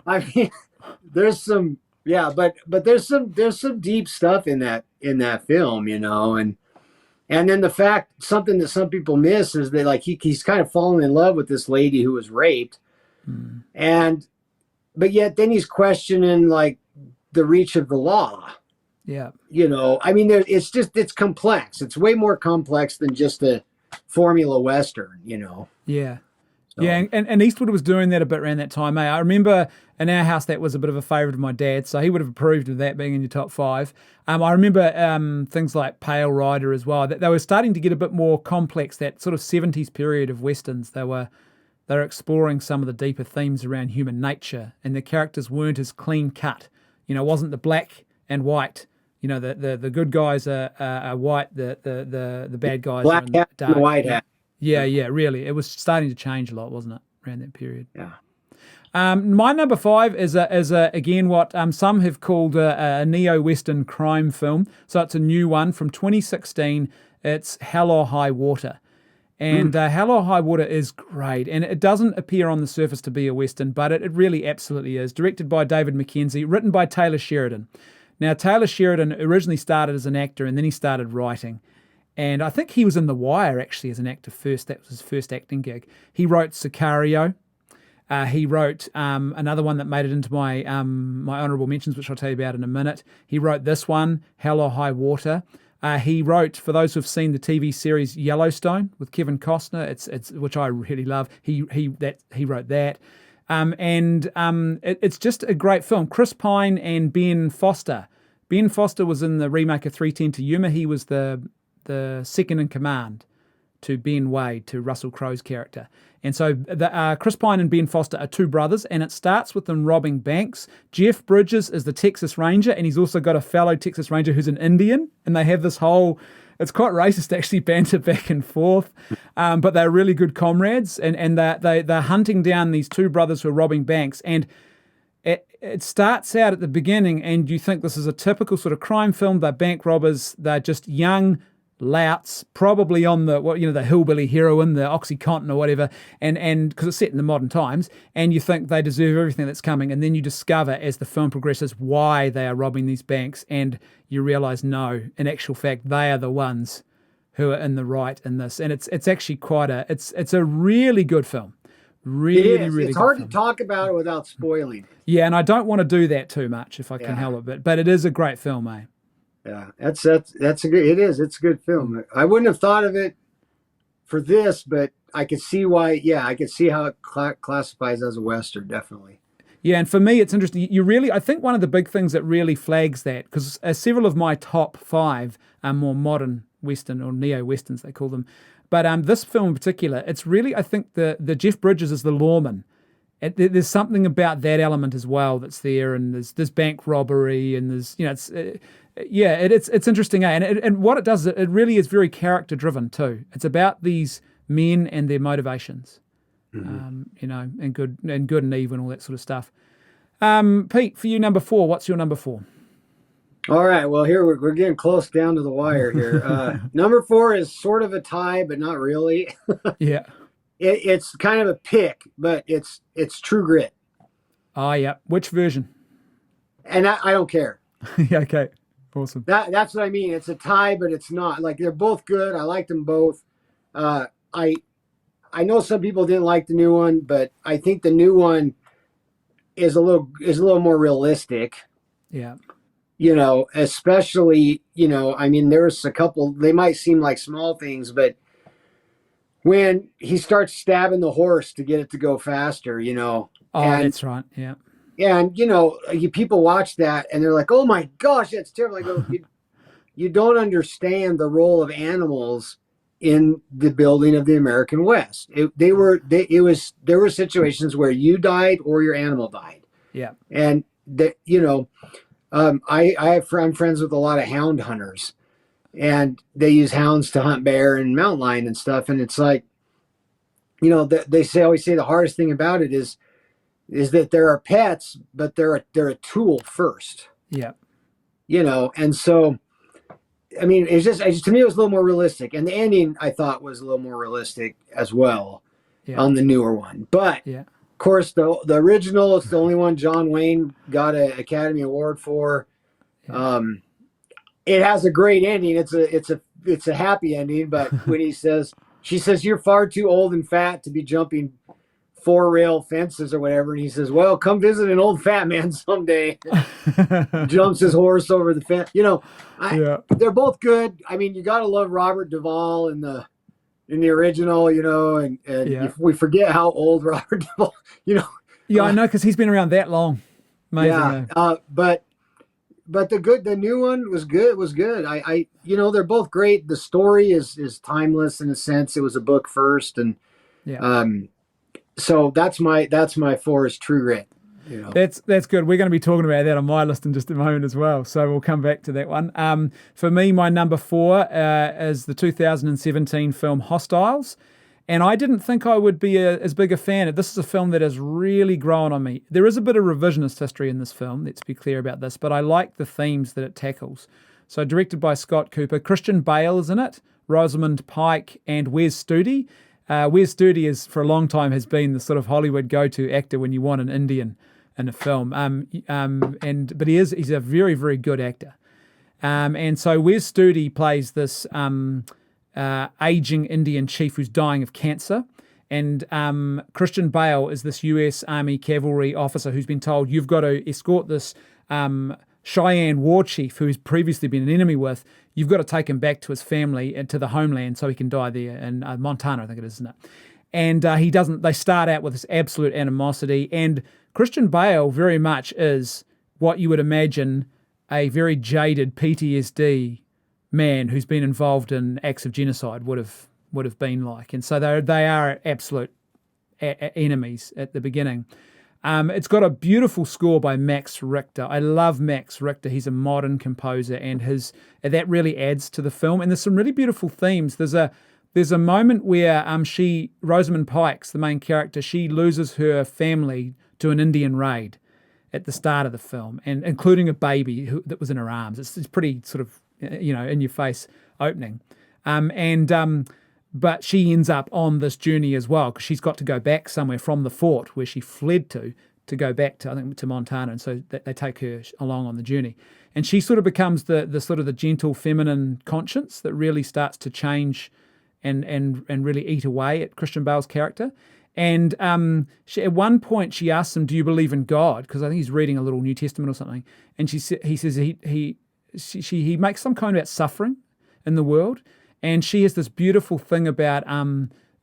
I mean, there's some, but there's some deep stuff in that film, and And then the fact, something that some people miss is that like he's kind of fallen in love with this lady who was raped, and but yet then he's questioning like the reach of the law. Yeah. I mean, it's complex. It's way more complex than just a formula Western, Yeah. So, Yeah, and Eastwood was doing that a bit around that time. I remember in our house that was a bit of a favourite of my dad, so he would have approved of that being in your top five. I remember things like Pale Rider as well. That they were starting to get a bit more complex. That sort of 70s period of westerns, they were exploring some of the deeper themes around human nature, and the characters weren't as clean cut. It wasn't the black and white. The good guys are white, the bad guys black are in hat dark. and white hat. Yeah, really. It was starting to change a lot, wasn't it, around that period? Yeah. My number five is again what some have called a neo-Western crime film. So it's a new one from 2016. It's Hell or High Water. And Hell or High Water is great. And it doesn't appear on the surface to be a Western, but it really absolutely is. Directed by David Mackenzie, written by Taylor Sheridan. Now, Taylor Sheridan originally started as an actor, and then he started writing. And I think he was in The Wire, actually, as an actor first. That was his first acting gig. He wrote Sicario. He wrote another one that made it into my my honourable mentions, which I'll tell you about in a minute. He wrote this one, Hell or High Water. He wrote, for those who've seen the TV series Yellowstone with Kevin Costner, it's which I really love. He wrote that. It's just a great film. Chris Pine and Ben Foster. Ben Foster was in the remake of 3:10 to Yuma. He was the second in command to Ben Wade, to Russell Crowe's character. And so Chris Pine and Ben Foster are two brothers, and it starts with them robbing banks. Jeff Bridges is the Texas Ranger, and he's also got a fellow Texas Ranger who's an Indian, and they have this whole, it's quite racist actually, banter back and forth, but they're really good comrades, and they're hunting down these two brothers who are robbing banks. And it starts out at the beginning, and you think this is a typical sort of crime film. They're bank robbers, they're just young louts, probably on the hillbilly heroin, the Oxycontin or whatever, and because it's set in the modern times, and you think they deserve everything that's coming, and then you discover as the film progresses why they are robbing these banks, and you realize no, in actual fact, they are the ones who are in the right in this, and it's actually it's a really good film. Really, really it's good hard film. to talk about it without spoiling. Yeah, and I don't want to do that too much if I can help it, but it is a great film, eh? Yeah, that's a good. It is. It's a good film. I wouldn't have thought of it for this, but I could see why. Yeah, I could see how it classifies as a Western. Definitely. Yeah, and for me, it's interesting. I think one of the big things that really flags that, because several of my top five are more modern Western or neo-Westerns, they call them. But this film in particular, it's really, I think the Jeff Bridges is the lawman. There's something about that element as well that's there, and there's bank robbery, and there's it's interesting, and what it does, it really is very character driven too. It's about these men and their motivations, and good and evil and all that sort of stuff. Pete, for you, number four, what's your number four? All right, well, here we're getting close down to the wire here. Number four is sort of a tie, but not really. Yeah. It's kind of a pick, but it's True Grit. Oh, yeah. Which version? And I don't care. Yeah, okay. Awesome. That's what I mean. It's a tie, but it's not. Like, they're both good. I like them both. I know some people didn't like the new one, but I think the new one is a little more realistic. Yeah. Especially, I mean, there's a couple, they might seem like small things, but when he starts stabbing the horse to get it to go faster, Oh, that's right. Yeah. And, people watch that and they're like, oh my gosh, that's terrible. I go, you don't understand the role of animals in the building of the American West. There were situations where you died or your animal died. Yeah. And I'm friends with a lot of hound hunters, and they use hounds to hunt bear and mountain lion and stuff. And it's like, they always say the hardest thing about it is that there are pets, but they're a tool first. Yeah. And so, I mean, it's just to me, it was a little more realistic. And the ending, I thought, was a little more realistic as well on the newer one. But of course, the original, it's the only one John Wayne got an Academy Award for. Yeah. It has a great ending. It's a it's a happy ending, but when she says, "You're far too old and fat to be jumping 4-rail fences or whatever," and he says, "Well, come visit an old fat man someday." Jumps his horse over the fence. They're both good. I mean, you got to love Robert Duvall in the original, and we forget how old Robert Duvall, Yeah, I know, because he's been around that long. Amazing. Yeah, but the new one was good. They're both great. The story is timeless in a sense. It was a book first, and so that's my Forest True Grit. That's good. We're going to be talking about that on my list in just a moment as well, so we'll come back to that one. For me, my number 4 is the 2017 film Hostiles, and I didn't think I would be as big a fan. This is a film that has really grown on me. There is a bit of revisionist history in this film, let's be clear about this, but I like the themes that it tackles. So directed by Scott Cooper, Christian Bale is in it, Rosamund Pike, and Wes Studi. Wes Studi is, for a long time, has been the sort of Hollywood go-to actor when you want an Indian in a film, but he's a very, very good actor, and so Wes Studi plays this aging Indian chief who's dying of cancer, and Christian Bale is this U.S. Army cavalry officer who's been told, you've got to escort this Cheyenne war chief who's previously been an enemy with. You've got to take him back to his family and to the homeland so he can die there in Montana, I think it is, isn't it? And he doesn't. They start out with this absolute animosity, and Christian Bale very much is what you would imagine a very jaded PTSD man who's been involved in acts of genocide would have been like. And so they are absolute enemies at the beginning. It's got a beautiful score by Max Richter. I love Max Richter. He's a modern composer, and that really adds to the film. And there's some really beautiful themes. There's a moment where Rosamund Pike's the main character, she loses her family to an Indian raid at the start of the film, and including a baby that was in her arms. It's pretty sort of, in your face opening. But she ends up on this journey as well, because she's got to go back somewhere from the fort where she fled to go back to, I think, to Montana. And so they take her along on the journey. And she sort of becomes the sort of the gentle feminine conscience that really starts to change and really eat away at Christian Bale's character. And at one point she asks him, "Do you believe in God?" Because I think he's reading a little New Testament or something. And he says he makes some comment about suffering in the world. And she has this beautiful thing about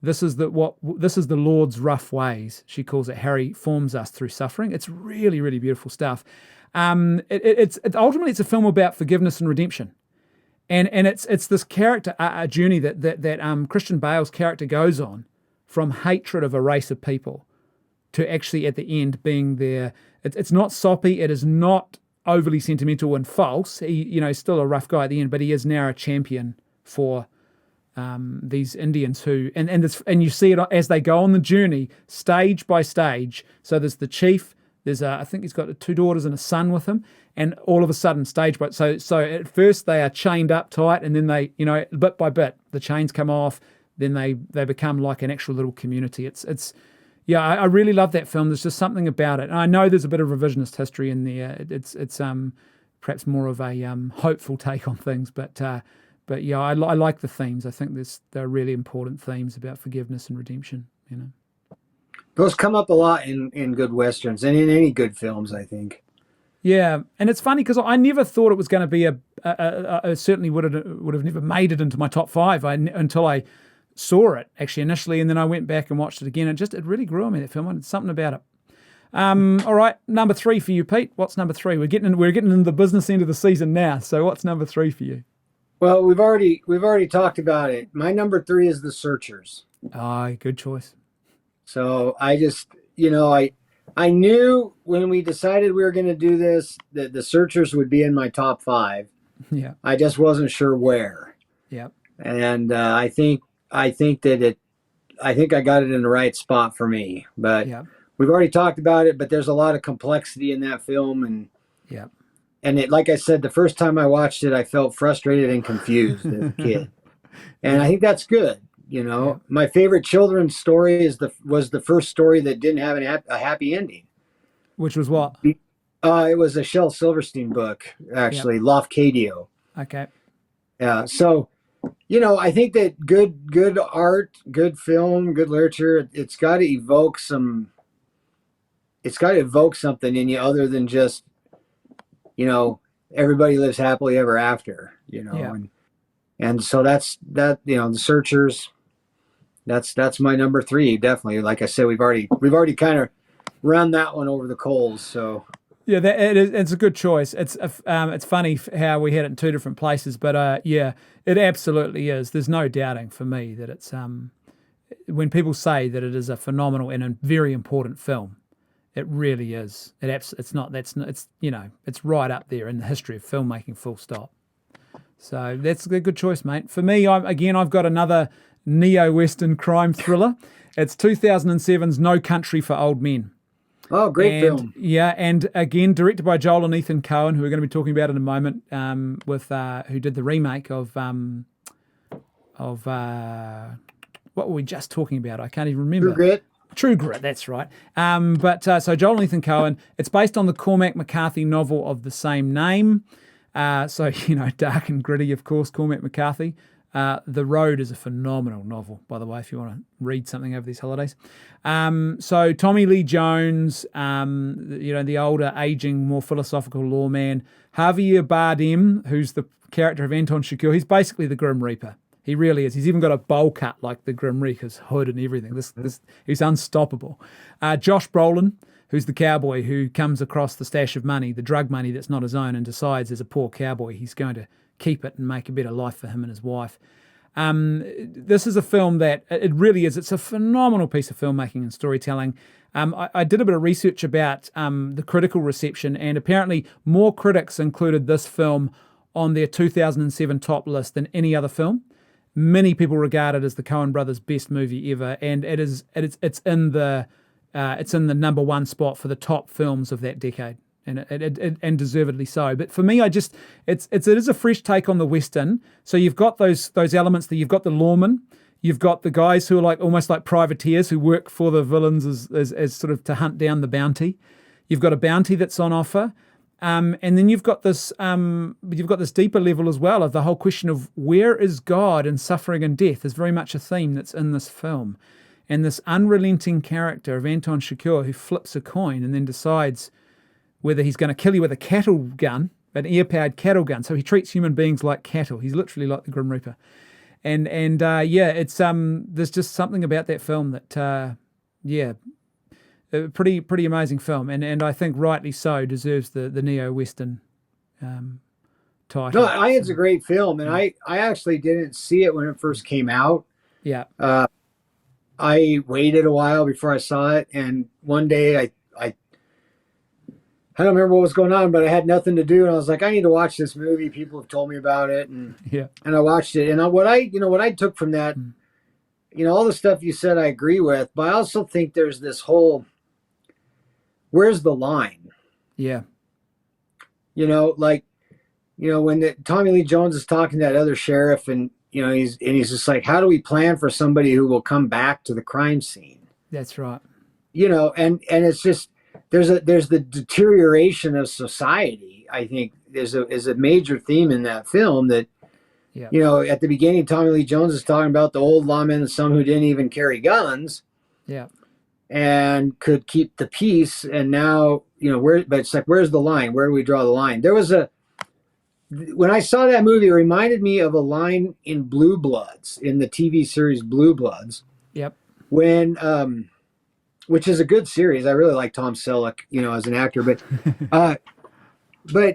this is the Lord's rough ways. She calls it. Harry forms us through suffering. It's really, really beautiful stuff. Ultimately it's a film about forgiveness and redemption. And it's this character a journey that Christian Bale's character goes on, from hatred of a race of people to actually at the end being there. It's not soppy. It is not overly sentimental and false. He's still a rough guy at the end, but he is now a champion for these Indians who, and you see it as they go on the journey, stage by stage. So there's the chief. There's I think he's got 2 daughters and a son with him, and all of a sudden, stage by so at first they are chained up tight, and then they, bit by bit, the chains come off. Then they become like an actual little community. I really love that film. There's just something about it. And I know there's a bit of revisionist history in there. It's perhaps more of a hopeful take on things, but yeah, I like the themes. I think they're really important themes about forgiveness and redemption. Those come up a lot in good westerns and in any good films, I think. Yeah, and it's funny because I never thought it was going to be I certainly would have never made it into my top 5 until I saw it actually initially, and then I went back and watched it again. It really grew on me, that film. It's something about it. All right, number 3 for you, Pete. What's number 3? We're getting into the business end of the season now. So what's number 3 for you? Well, we've already talked about it. My number 3 is The Searchers. Good choice. So I just, I knew when we decided we were going to do this that The Searchers would be in my top 5. Yeah. I just wasn't sure where. Yeah. And I think I got it in the right spot for me. But we've already talked about it, but there's a lot of complexity in that film, and it, like I said, the first time I watched it, I felt frustrated and confused as a kid. And I think that's good. My favorite children's story was the first story that didn't have a happy ending. Which was what? It was a Shel Silverstein book, actually, Lofcadio. Okay. Yeah. So I think that good art, good film, good literature, it's got to evoke something in you other than just, you know, everybody lives happily ever after, Yeah. and so the Searchers, that's my number three, definitely. Like I said, we've already kind of run that one over the coals, so. Yeah, it's a good choice. It's funny how we had it in two different places, but yeah, it absolutely is. There's no doubting for me that it's when people say that it is a phenomenal and a very important film, it really is. It's not it's it's right up there in the history of filmmaking. Full stop. So that's a good choice, mate. For me, I've got another neo-Western crime thriller. It's 2007's No Country for Old Men. Oh, great film. Yeah, and again, directed by Joel and Ethan Coen, who we're going to be talking about in a moment, with who did the remake of what were we just talking about? I can't even remember. True Grit. True Grit, that's right. So Joel and Ethan Coen, it's based on the Cormac McCarthy novel of the same name. So, dark and gritty, of course, Cormac McCarthy. The Road is a phenomenal novel, by the way, if you want to read something over these holidays. So Tommy Lee Jones, the older, aging, more philosophical lawman. Javier Bardem, who's the character of Anton Chigurh, he's basically the Grim Reaper. He really is. He's even got a bowl cut like the Grim Reaper's hood and everything. He's unstoppable. Josh Brolin, who's the cowboy who comes across the stash of money, the drug money that's not his own, and decides as a poor cowboy he's going to keep it and make a better life for him and his wife. This is a film that it really is. It's a phenomenal piece of filmmaking and storytelling. I did a bit of research about the critical reception, and apparently more critics included this film on their 2007 top list than any other film. Many people regard it as the Coen brothers' best movie ever, and it's in the number one spot for the top films of that decade. And deservedly so. But for me, it is a fresh take on the Western. So you've got those elements that you've got the lawmen, you've got the guys who are almost like privateers who work for the villains as sort of to hunt down the bounty. You've got a bounty that's on offer, and then you've got this deeper level as well of the whole question of where is God in suffering and death is very much a theme that's in this film, and this unrelenting character of Anton Chigurh who flips a coin and then decides whether he's going to kill you with a cattle gun, an air-powered cattle gun. So he treats human beings like cattle. He's literally like the Grim Reaper. And it's there's just something about that film that a pretty amazing film, and I think rightly so deserves the neo-Western title. No, it's a great film, and I actually didn't see it when it first came out. Yeah. I waited a while before I saw it, and one day I don't remember what was going on, but I had nothing to do, and I was like, I need to watch this movie. People have told me about it, and I watched it. And what I took from that, all the stuff you said I agree with, but I also think there's this whole, where's the line? Yeah. When Tommy Lee Jones is talking to that other sheriff, and he's just like, how do we plan for somebody who will come back to the crime scene? That's right. And it's just. There's the deterioration of society. I think is a major theme in that film that, at the beginning, Tommy Lee Jones is talking about the old lawmen and some who didn't even carry guns. Yeah. And could keep the peace. And now, but it's like, where's the line? Where do we draw the line? When I saw that movie, it reminded me of a line in Blue Bloods, in the TV series Blue Bloods. Yep. When, which is a good series. I really like Tom Selleck, as an actor. But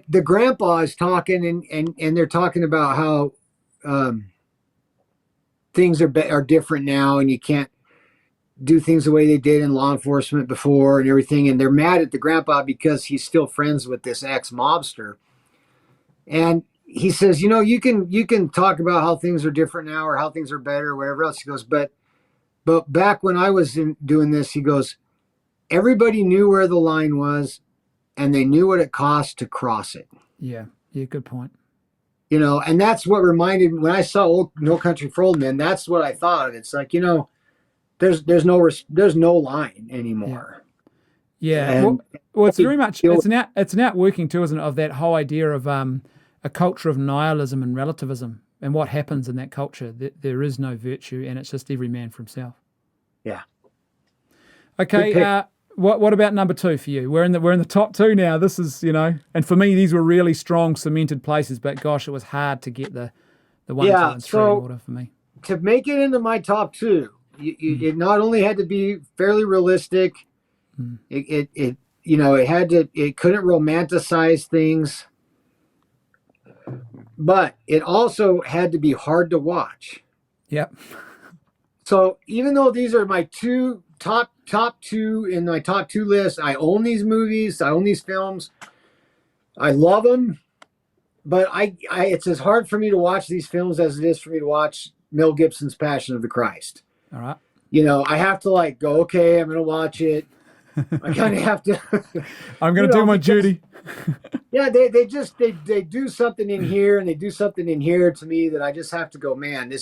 the grandpa is talking, and they're talking about how things are different now, and you can't do things the way they did in law enforcement before and everything. And they're mad at the grandpa because he's still friends with this ex-mobster. And he says, you can talk about how things are different now or how things are better or whatever else. He goes, But back when I was doing this, he goes, everybody knew where the line was, and they knew what it cost to cross it. Yeah, good point. And that's what reminded me when I saw No Country for Old Men. That's what I thought of. It's like, there's no line anymore. Yeah. Well, it's very much it's an outworking too, isn't it, of that whole idea of a culture of nihilism and relativism. and what happens in that culture. There is no virtue, and it's just every man for himself. Yeah. Okay. What about number 2 for you? We're in the top 2 now. This is, and for me, these were really strong cemented places, but gosh, it was hard to get the 1, 2, and 3 in order for me. To make it into my top 2, it not only had to be fairly realistic, it couldn't romanticize things, but it also had to be hard to watch. Yep. So even though these are my top 2 in my top 2 list, I own these movies, I own these films, I love them, but it's as hard for me to watch these films as it is for me to watch Mel Gibson's Passion of the Christ. All right. I have to go, okay, I'm going to watch it. I kind of have to. I'm going to do my duty. Yeah, they do something in here and they do something in here to me that I just have to go, man,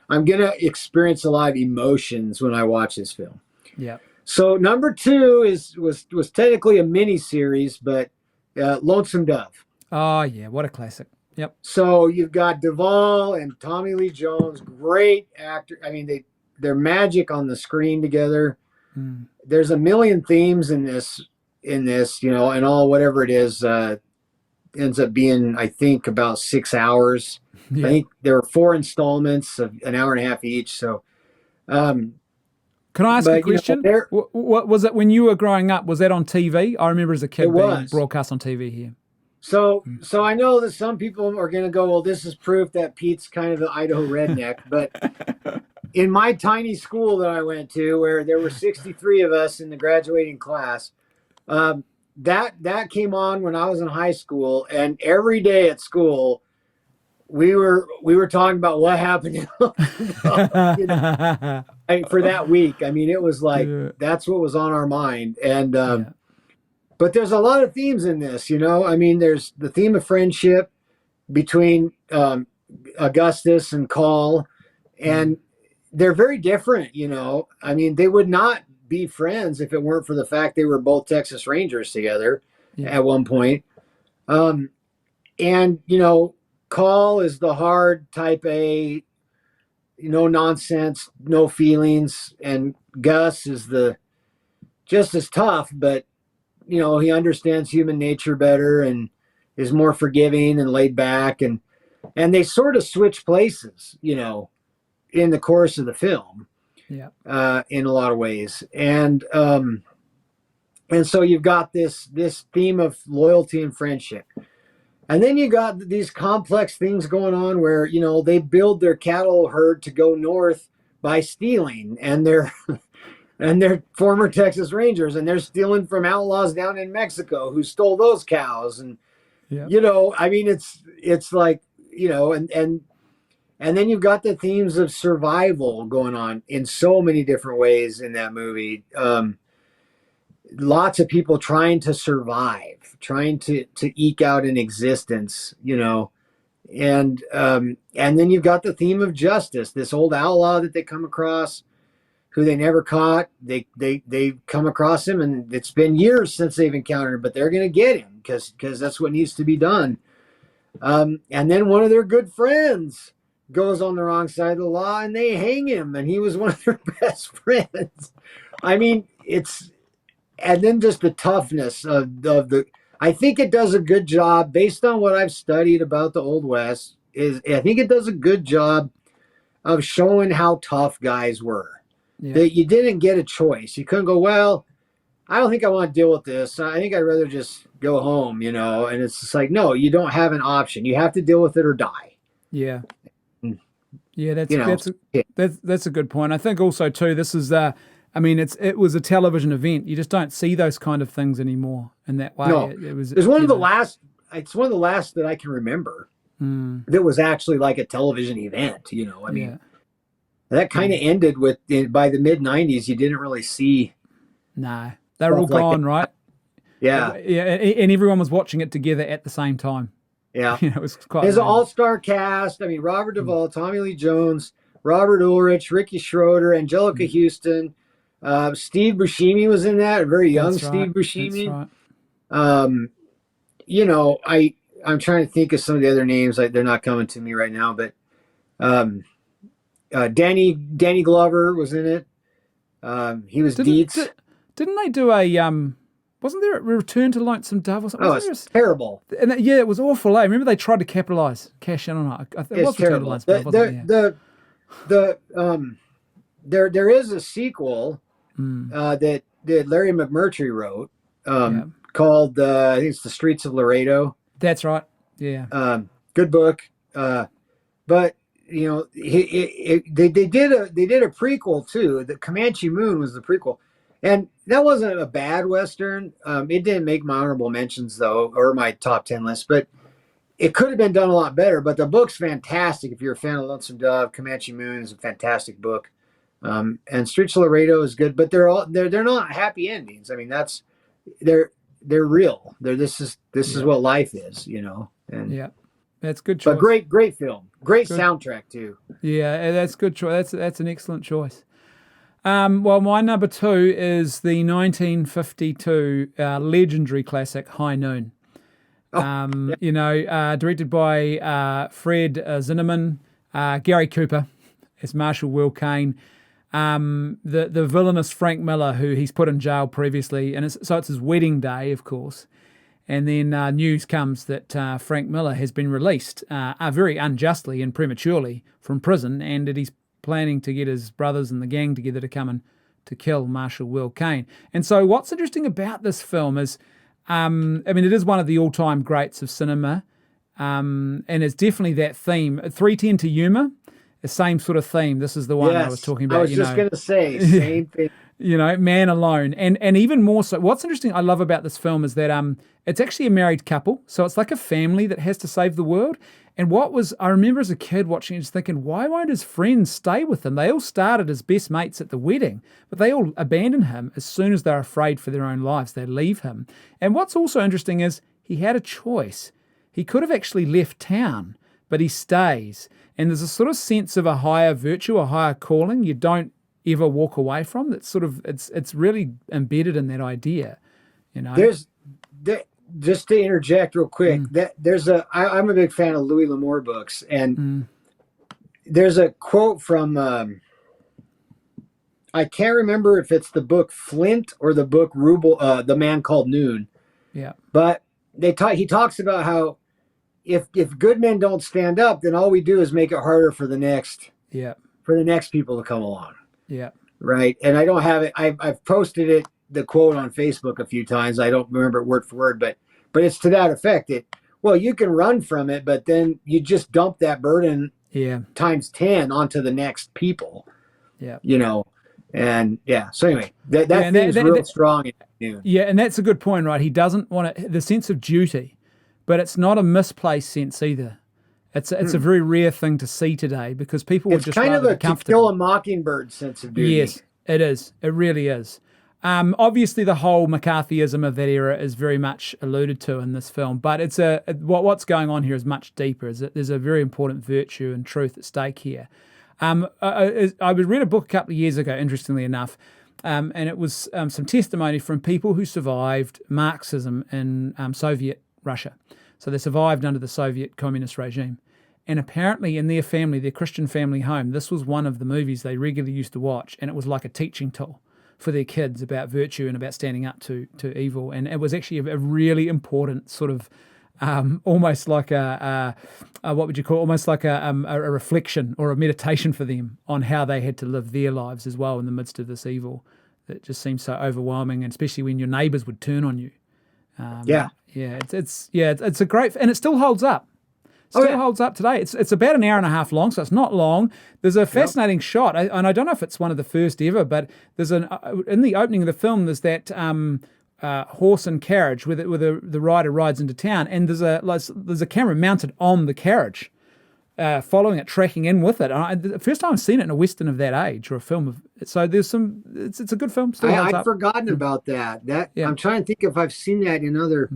I'm going to experience a lot of emotions when I watch this film. Yeah. So number 2 was technically a mini series, but Lonesome Dove. Oh yeah, what a classic. Yep. So you've got Duvall and Tommy Lee Jones, great actor. I mean, they're magic on the screen together. There's a million themes in this, and all whatever it is ends up being, I think, about 6 hours. Yeah. I think there were 4 installments of an hour and a half each. So, can I ask a question? What was it when you were growing up? Was that on TV? I remember as a kid being broadcast on TV here. So I know that some people are going to go, well, this is proof that Pete's kind of the Idaho redneck. But in my tiny school that I went to, where there were 63 of us in the graduating class, that came on when I was in high school, and every day at school, we were talking about what happened for that week. I mean, it was that's what was on our mind, and. But there's a lot of themes in this, I mean, there's the theme of friendship between Augustus and Call, and they're very different, I mean, they would not be friends if it weren't for the fact they were both Texas Rangers together at one point. And, Call is the hard type A, no nonsense, no feelings, and Gus is just as tough, but he understands human nature better and is more forgiving and laid back, and they sort of switch places, in the course of the film, in a lot of ways, and so you've got this theme of loyalty and friendship, and then you got these complex things going on where they build their cattle herd to go north by stealing, and they're former Texas Rangers, and they're stealing from outlaws down in Mexico who stole those cows. And, I mean, it's like, and then you've got the themes of survival going on in so many different ways in that movie. Lots of people trying to survive, trying to eke out an existence, and then you've got the theme of justice, this old outlaw that they come across, who they never caught. They come across him, and it's been years since they've encountered him, but they're going to get him because that's what needs to be done. And then one of their good friends goes on the wrong side of the law, and they hang him, and he was one of their best friends. I mean, and then just the toughness of the. I think it does a good job, based on what I've studied about the Old West. I think it does a good job of showing how tough guys were. Yeah. That you didn't get a choice. You couldn't go, well, I don't think I want to deal with this. I think I'd rather just go home, and it's just like, no, you don't have an option. You have to deal with it or die. Yeah. Yeah, that's a good point. I think also too, this is it was a television event. You just don't see those kind of things anymore in that way. No. It's one of the last that I can remember that was actually like a television event, I mean. Yeah. That kind of ended by the mid 90s. You didn't really see. No, they were all gone, right? Yeah. Yeah. And everyone was watching it together at the same time. Yeah. It was quite. There's an all-star cast. I mean, Robert Duvall, Tommy Lee Jones, Robert Ulrich, Ricky Schroeder, Angelica Houston, Steve Buscemi was in that. A very young Steve Buscemi. That's right. I'm trying to think of some of the other names. They're not coming to me right now, but Danny Glover was in it. He was Dietz. Didn't they do a wasn't there a Return to Lonesome Dove or something? Oh, it's terrible. And it was awful. I remember they tried to cash in on it. It was Return to Lonesome Dove, wasn't it? There is a sequel that Larry McMurtry wrote called I think it's The Streets of Laredo. That's right. Yeah. Good book. But you know, they did a prequel too. The Comanche Moon was the prequel, and that wasn't a bad Western. It didn't make my honorable mentions though, or my top 10 list, but it could have been done a lot better. But the book's fantastic. If you're a fan of Lonesome Dove, Comanche Moon is a fantastic book. And Streets of Laredo is good, but they're not happy endings. I mean, they're real. This is what life is, you know. And yeah, that's good choice. But great film, great soundtrack too. Yeah, that's good choice. That's an excellent choice. Well, my number 2 is the 1952 legendary classic High Noon. You know, directed by Fred Zinnemann, Gary Cooper as Marshal Will Kane. The villainous Frank Miller, who he's put in jail previously, and it's his wedding day, of course. And then news comes that Frank Miller has been released very unjustly and prematurely from prison, and that he's planning to get his brothers and the gang together to come and to kill Marshal Will Kane. And so what's interesting about this film is, I mean, it is one of the all-time greats of cinema, and it's definitely that theme. 3:10 to Yuma, the same sort of theme. This is the one I was talking about. I was just going to say, same thing. You know, Man Alone. And even more so, what's interesting I love about this film is that it's actually a married couple. So it's like a family that has to save the world. And I remember as a kid watching it just thinking, why won't his friends stay with him? They all started as best mates at the wedding, but they all abandon him as soon as they're afraid for their own lives. They leave him. And what's also interesting is he had a choice. He could have actually left town, but he stays. And there's a sort of sense of a higher virtue, a higher calling you don't ever walk away from. That's sort of, it's really embedded in that idea, you know. Just to interject real quick, I'm a big fan of Louis L'Amour books, and there's a quote from I can't remember if it's the book Flint or the book The Man Called Noon. Yeah. But he talks about how if good men don't stand up, then all we do is make it harder for the next people to come along. Yeah. Right. And I don't have it. I've posted the quote on Facebook a few times. I don't remember it word for word, but it's to that effect. You can run from it, but then you just dump that burden times 10 onto the next people. Yeah. You know, and so anyway, that thing is real strong. Yeah. And that's a good point, right? He doesn't want the sense of duty, but it's not a misplaced sense either. It's a very rare thing to see today because people would just rather be comfortable. It's kind of a To Kill a Mockingbird sense of duty. Yes, it is. It really is. Obviously, the whole McCarthyism of that era is very much alluded to in this film, but what's going on here is much deeper. There's a very important virtue and truth at stake here. I read a book a couple of years ago, interestingly enough, and it was some testimony from people who survived Marxism in Soviet Russia. So they survived under the Soviet communist regime. And apparently in their family, their Christian family home, this was one of the movies they regularly used to watch, and it was like a teaching tool for their kids about virtue and about standing up to evil. And it was actually a really important sort of almost like what would you call it? Almost like a reflection or a meditation for them on how they had to live their lives as well in the midst of this evil that just seems so overwhelming, and especially when your neighbors would turn on you. It's a great, and it still holds up. Holds up today. It's about an hour and a half long, so it's not long. There's a fascinating shot, and I don't know if it's one of the first ever, but there's in the opening of the film, there's that horse and carriage where the rider rides into town, and there's a camera mounted on the carriage, following it, tracking in with it. The first time I've seen it in a Western of that age or a film of. So there's some. It's a good film. I'd forgotten about that. I'm trying to think if I've seen that in other.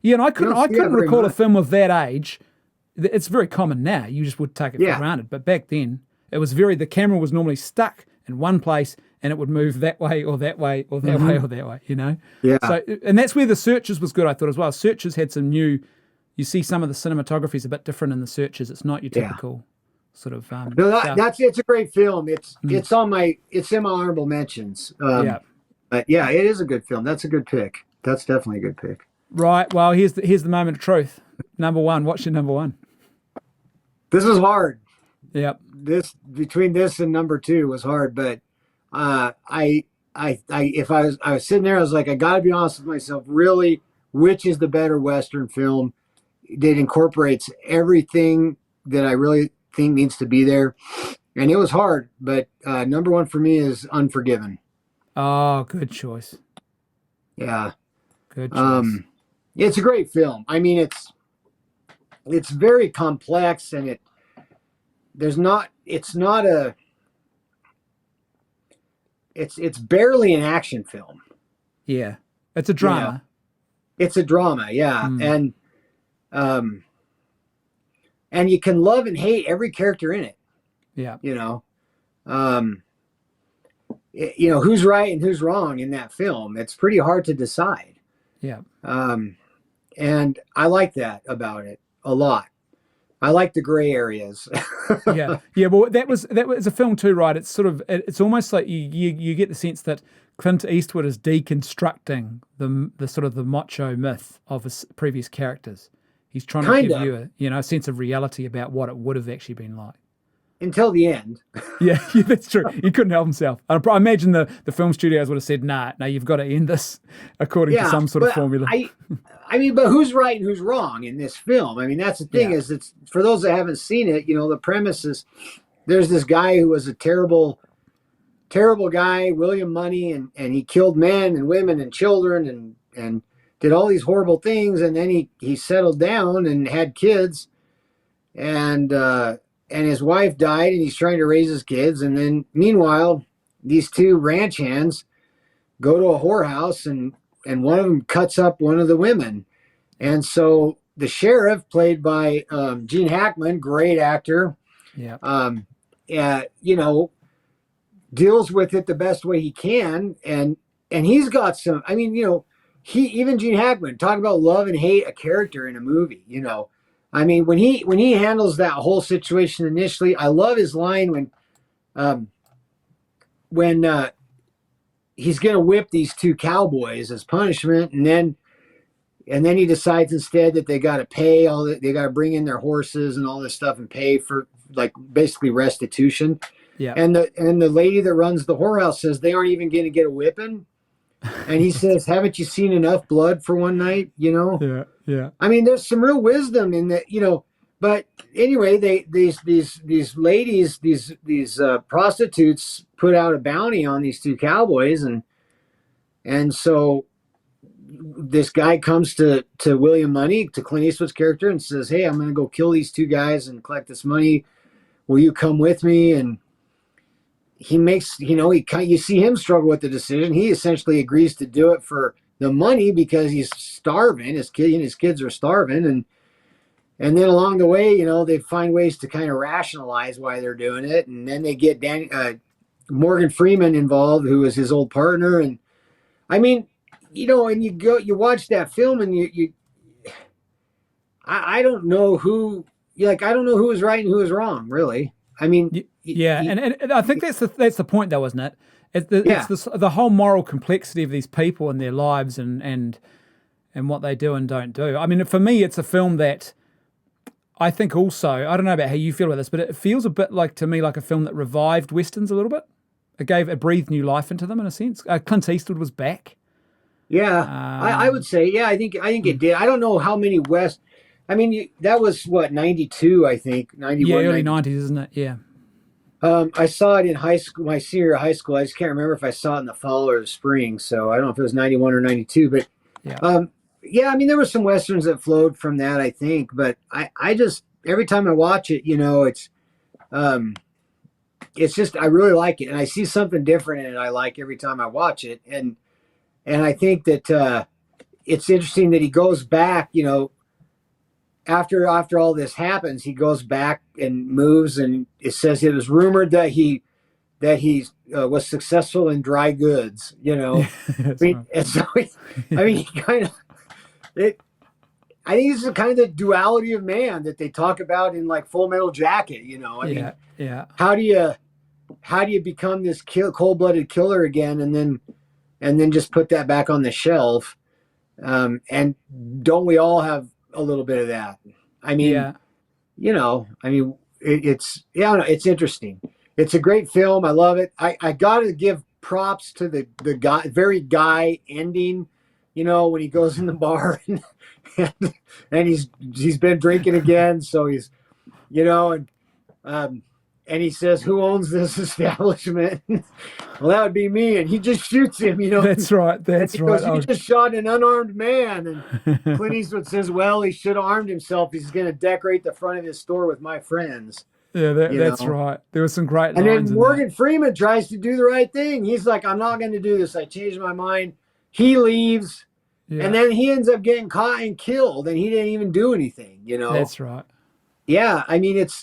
Yeah, and I couldn't recall a film of that age. It's very common now. You just would take it for granted. But back then, it was the camera was normally stuck in one place and it would move that way or that way or that way or that way, you know? Yeah. So, and that's where the Searchers was good, I thought, as well. Searchers had some new, you see some of the cinematography is a bit different in the Searchers. It's not your typical sort of No, stuff. it's a great film. It's in my honorable mentions. Yeah. But yeah, it is a good film. That's a good pick. That's definitely a good pick. Right. Well, here's the moment of truth. Number one. What's your number one? This was hard. Yep. This between this and number two was hard, but if I was sitting there, I was like, I got to be honest with myself. Really, which is the better Western film that incorporates everything that I really think needs to be there? And it was hard, but number one for me is Unforgiven. Oh, good choice. Yeah, Good choice. it's a great film. I mean, it's very complex, and it's barely an action film. Yeah. It's a drama. It's a drama, yeah. And you can love and hate every character in it. Yeah. Who's right and who's wrong in that film. It's pretty hard to decide. Yeah. And I like that about it a lot. I like the gray areas. Yeah. Well, that was a film too, right? It's sort of it's almost like you get the sense that Clint Eastwood is deconstructing the sort of the macho myth of his previous characters. He's trying to give you a sense of reality about what it would have actually been like. Until the end. Yeah, that's true. He couldn't help himself. I imagine the film studios would have said, nah, you've got to end this according to some sort of formula. But who's right and who's wrong in this film? I mean, that's the thing is, it's for those that haven't seen it, the premise is there's this guy who was a terrible, terrible guy, William Money, and he killed men and women and children and did all these horrible things. And then he settled down and had kids, and his wife died, and he's trying to raise his kids. And then meanwhile, these two ranch hands go to a whorehouse, and one of them cuts up one of the women. And so the sheriff, played by Gene Hackman, great actor, deals with it the best way he can. And he's got some, even Gene Hackman, talk about love and hate a character in a movie, I mean, when he handles that whole situation initially, I love his line when he's going to whip these two cowboys as punishment, and then he decides instead that they got to pay they got to bring in their horses and all this stuff and pay for like basically restitution. Yeah. And the lady that runs the whorehouse says they aren't even going to get a whipping. And he says, haven't you seen enough blood for one night? Yeah. Yeah. I mean, there's some real wisdom in that, but anyway, these ladies, these prostitutes put out a bounty on these two cowboys. And so this guy comes to William Money, to Clint Eastwood's character, and says, hey, I'm going to go kill these two guys and collect this money. Will you come with me? And he makes, you see him struggle with the decision. He essentially agrees to do it for the money because he's starving. His kids are starving. And then along the way, they find ways to kind of rationalize why they're doing it. And then they get Morgan Freeman involved, who is his old partner. And I mean, and you watch that film and I don't know who, I don't know who was right and who was wrong, really. I mean, and I think that's the point, though, isn't it? It's the whole moral complexity of these people and their lives and what they do and don't do. I mean, for me, it's a film that I think also, I don't know about how you feel about this, but it feels a bit like, to me, like a film that revived Westerns a little bit. It breathed new life into them in a sense. Clint Eastwood was back. Yeah, I would say, I think it did. I don't know how many that was what, 92, I think, 91. Yeah, early 90s, isn't it? Yeah. I saw it in high school, my senior year of high school. I just can't remember if I saw it in the fall or the spring. So I don't know if it was 91 or 92, but I mean, there were some Westerns that flowed from that, I think, but I just, every time I watch it, it's just, I really like it. And I see something different in it I like every time I watch it. And I think that it's interesting that he goes back, after all this happens, he goes back and moves, and it says it was rumored that he was successful in dry goods, I mean, and so he kind of I think this is kind of the duality of man that they talk about in like Full Metal Jacket. I mean, how do you become this cold-blooded killer again, and then just put that back on the shelf? And don't we all have a little bit of that? I mean, it's interesting. It's a great film. I love it. I got to give props to the guy ending. When he goes in the bar and he's been drinking again, so he's, and he says, "Who owns this establishment?" Well, that would be me. And he just shoots him, That's right. That's right. He just shot an unarmed man. And Clint Eastwood says, "Well, he should have armed himself. He's going to decorate the front of his store with my friends." Yeah, that's right. There was some great lines. And then Morgan Freeman tries to do the right thing. He's like, "I'm not going to do this. I changed my mind." He leaves. Yeah. And then he ends up getting caught and killed, and he didn't even do anything, That's right. Yeah, I mean, it's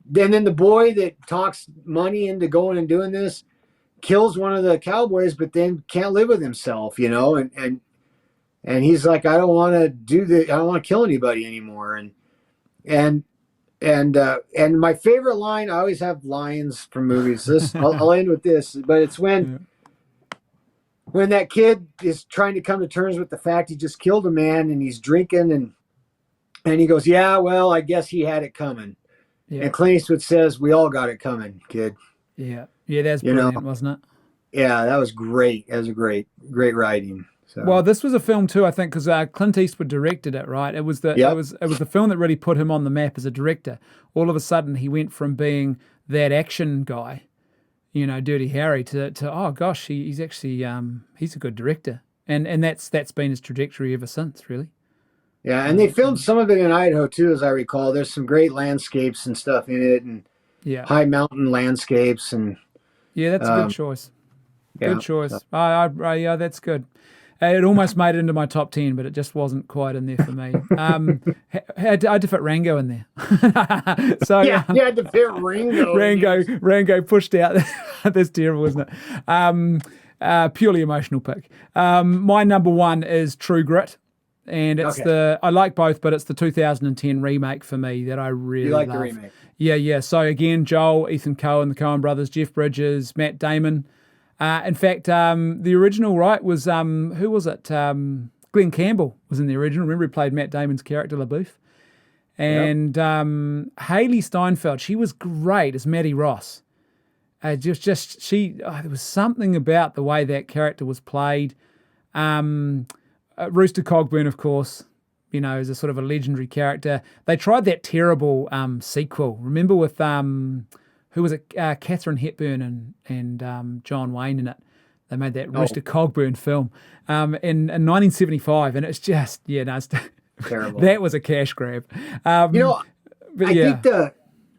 then the boy that talks money into going and doing this kills one of the cowboys, but then can't live with himself, and he's like, I don't want to do this. I don't want to kill anybody anymore. And my favorite line, I always have lines from movies. I'll end with this, but it's when that kid is trying to come to terms with the fact he just killed a man, and he's drinking, and he goes, "Yeah, well, I guess he had it coming." Yeah. And Clint Eastwood says, "We all got it coming, kid." Yeah. Yeah, that's brilliant, wasn't it? Yeah, that was great. That was a great writing. So. Well, this was a film too, I think, because Clint Eastwood directed it, right? It was the film that really put him on the map as a director. All of a sudden, he went from being that action guy, Dirty Harry, to oh gosh, he's actually he's a good director, and that's been his trajectory ever since, really. Yeah, and they filmed some of it in Idaho too, as I recall. There's some great landscapes and stuff in it, and high mountain landscapes, and that's a good choice. Good choice. Yeah, that's good. It almost made it into my top 10, but it just wasn't quite in there for me. I had to fit Rango in there. So you had to fit Rango. Rango pushed out. That's terrible, isn't it? Purely emotional pick. My number one is True Grit. And it's I like both, but it's the 2010 remake for me that I really love. You like the remake? Yeah. So again, Joel, Ethan Coen, the Coen brothers, Jeff Bridges, Matt Damon. In fact, the original, right, was, who was it? Glenn Campbell was in the original. Remember, he played Matt Damon's character, LaBeouf. And Haley Steinfeld, she was great as Maddie Ross. There was something about the way that character was played. Rooster Cogburn, of course, is a sort of a legendary character. They tried that terrible sequel. Remember with who was it? Katharine Hepburn and John Wayne in it. They made that Rooster Cogburn film in 1975, and it's just it's terrible. That was a cash grab. I think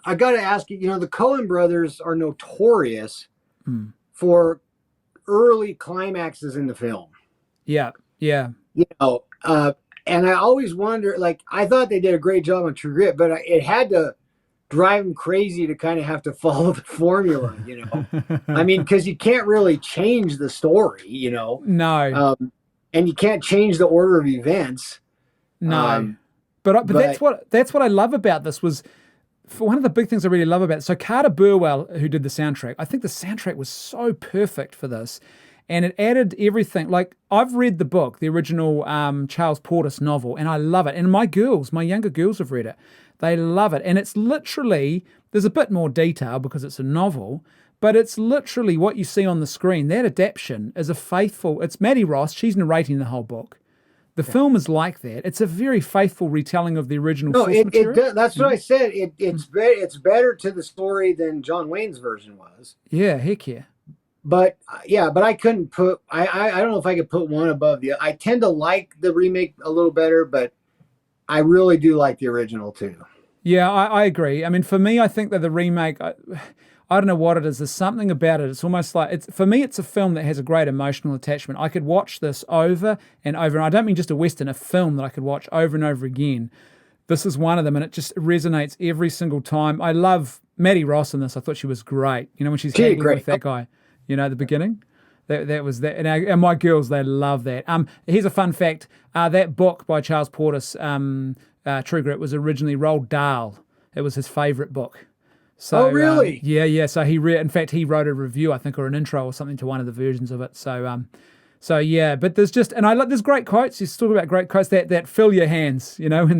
I got to ask you. The Coen brothers are notorious for early climaxes in the film. Yeah. And I always wonder, like, I thought they did a great job on True Grit, but it had to drive them crazy to kind of have to follow the formula, I mean, because you can't really change the story, No. And you can't change the order of events. No. But that's what I love about this was, for one of the big things I really love about it. So Carter Burwell, who did the soundtrack, I think the soundtrack was so perfect for this. And it added everything. Like, I've read the book, the original Charles Portis novel, and I love it. And my younger girls have read it. They love it. And it's literally, there's a bit more detail because it's a novel, but it's literally what you see on the screen. That adaptation is it's Maddie Ross, she's narrating the whole book. The film is like that. It's a very faithful retelling of the original source material. That's what I said. It's better to the story than John Wayne's version was. Yeah, heck yeah. But I couldn't put, I don't know if I could put one above the other. I tend to like the remake a little better, but I really do like the original too. Yeah, I agree. I mean, for me, I think that the remake, I don't know what it is. There's something about it. It's almost like, for me, it's a film that has a great emotional attachment. I could watch this over and over. And I don't mean just a Western, a film that I could watch over and over again. This is one of them, and it just resonates every single time. I love Maddie Ross in this. I thought she was great. When she's hanging with that guy. At the beginning. That was that, and my girls, they love that. Here's a fun fact: that book by Charles Portis, True Grit, was originally Roald Dahl. It was his favorite book. So, Oh, really? yeah. So in fact, he wrote a review, I think, or an intro or something to one of the versions of it. So yeah, but there's great quotes. He's talking about great quotes that fill your hands, when Fill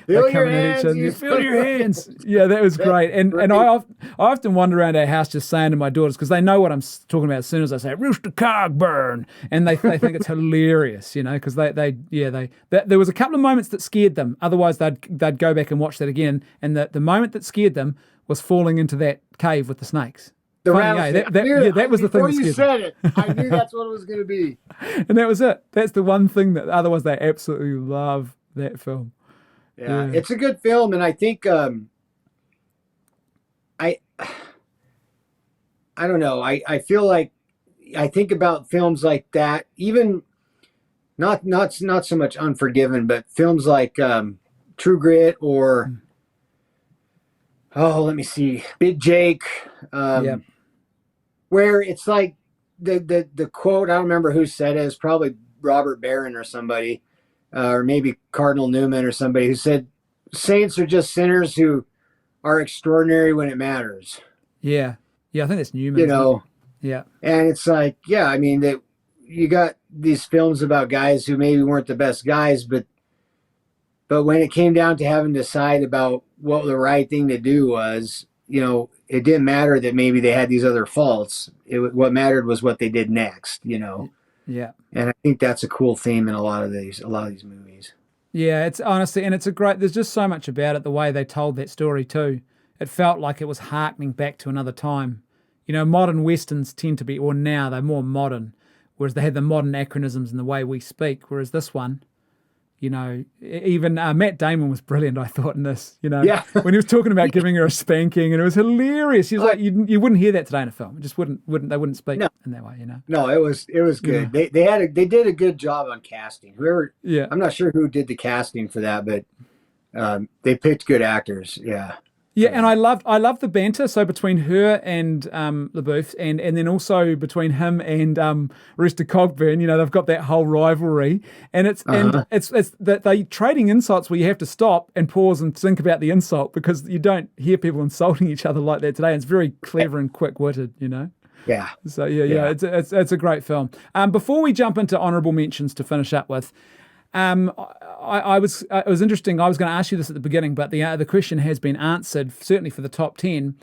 they're your coming at each hands, other. You fill your hands. Yeah, that was great. And I often wander around our house just saying to my daughters, because they know what I'm talking about as soon as I say Rooster Cogburn, and they think it's hilarious, because there was a couple of moments that scared them. Otherwise, they'd go back and watch that again. And the moment that scared them was falling into that cave with the snakes. The Funny, rattlesnake. that was the thing. Before you said it, I knew that's what it was going to be. And that was it. That's the one thing that otherwise they absolutely love that film. Yeah, it's a good film, and I think I don't know. I feel like I think about films like that, even not so much Unforgiven, but films like True Grit or let me see, Big Jake. Where it's like the quote, I don't remember who said it, it's probably Robert Barron or somebody, or maybe Cardinal Newman or somebody, who said, saints are just sinners who are extraordinary when it matters. Yeah. I think that's Newman. Yeah. And it's like, I mean, that you got these films about guys who maybe weren't the best guys, but when it came down to having to decide about what the right thing to do was, it didn't matter that maybe they had these other faults. What mattered was what they did next, Yeah. And I think that's a cool theme in a lot of these movies. Yeah, it's honestly, and there's just so much about it, the way they told that story too. It felt like it was harkening back to another time. Modern Westerns tend to be, or now they're more modern, whereas they had the modern acronyms in the way we speak, whereas this one, even Matt Damon was brilliant, I thought, in this, Yeah. when he was talking about giving her a spanking, and it was hilarious. He's like, you wouldn't hear that today in a film. It just they wouldn't speak in that way, No, it was good. Yeah. They did a good job on casting. I'm not sure who did the casting for that, but they picked good actors. Yeah. Yeah, and I loved the banter. So between her and LaBeouf, and then also between him and Rooster Cogburn, they've got that whole rivalry, and it's that they trading insults where you have to stop and pause and think about the insult, because you don't hear people insulting each other like that today. It's very clever and quick-witted, Yeah. So yeah. It's a great film. Before we jump into honourable mentions to finish up with. It was interesting. I was going to ask you this at the beginning, but the question has been answered, certainly for the top 10.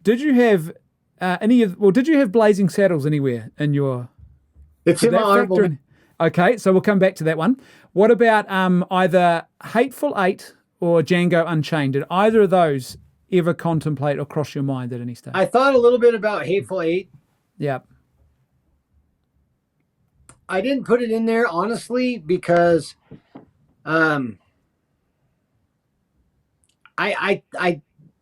Did you have did you have Blazing Saddles anywhere in your... It's in my honorable... Okay, so we'll come back to that one. What about either Hateful Eight or Django Unchained? Did either of those ever contemplate or cross your mind at any stage? I thought a little bit about Hateful Eight. Yeah. I didn't put it in there, honestly, because I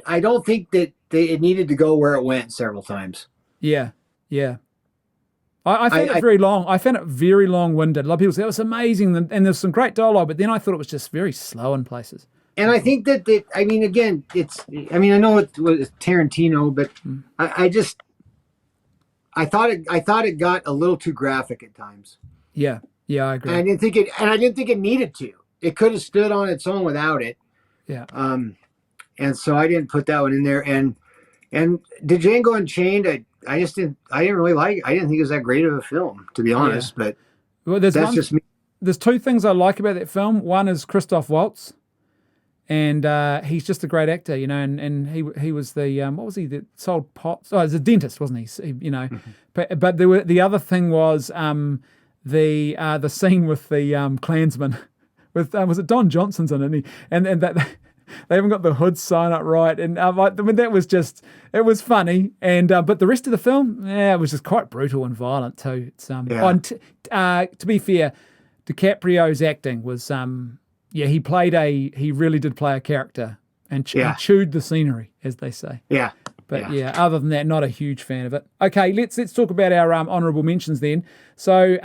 don't think that it needed to go where it went several times. Yeah. I found it very long. I found it very long-winded. A lot of people say it was amazing, and there's some great dialogue, but then I thought it was just very slow in places. And I think that I know it was Tarantino, but I thought it got a little too graphic at times. Yeah, I agree. And I didn't think it needed to. It could have stood on its own without it. Yeah. And so I didn't put that one in there. And the Django Unchained, I didn't really like it. I didn't think it was that great of a film, to be honest. Yeah. But that's just me. There's two things I like about that film. One is Christoph Waltz. And he's just a great actor, and he was the what was he that sold pots? Oh, he was a dentist, wasn't he? Mm-hmm. But the other thing was the scene with the Klansman with was it Don Johnson's in it, and that they haven't got the hood sign up right, and that was just, it was funny, and but the rest of the film, it was just quite brutal and violent too. It's to be fair, DiCaprio's acting was he really did play a character and he chewed the scenery, as they say. Yeah. But other than that, not a huge fan of it. Okay, let's talk about our honourable mentions then. So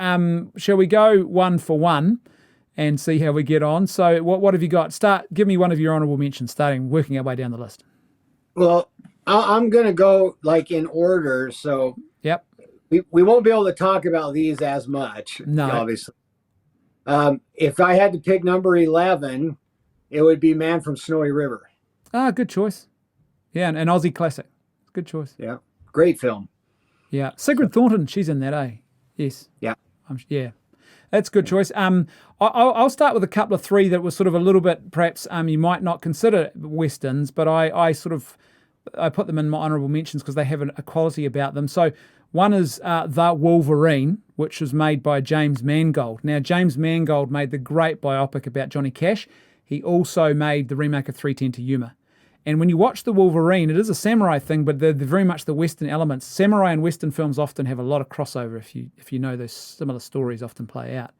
shall we go one for one and see how we get on? So what have you got? Give me one of your honourable mentions, working our way down the list. Well, I'm going to go like in order. So yep. we won't be able to talk about these as much, No. obviously. If I had to pick number 11, it would be Man from Snowy River. Ah, good choice. Yeah, an Aussie classic. Good choice. Yeah, great film. Yeah, Sigrid Thornton, she's in that, eh? Yes. Yeah. Yeah, that's a good choice. I'll start with a couple of three that were sort of a little bit, perhaps you might not consider westerns, but I put them in my honourable mentions because they have a quality about them. So one is The Wolverine, which was made by James Mangold. Now, James Mangold made the great biopic about Johnny Cash. He also made the remake of 3:10 to Yuma. And when you watch The Wolverine, it is a samurai thing, but they're very much the Western elements. Samurai and Western films often have a lot of crossover if you know those similar stories often play out.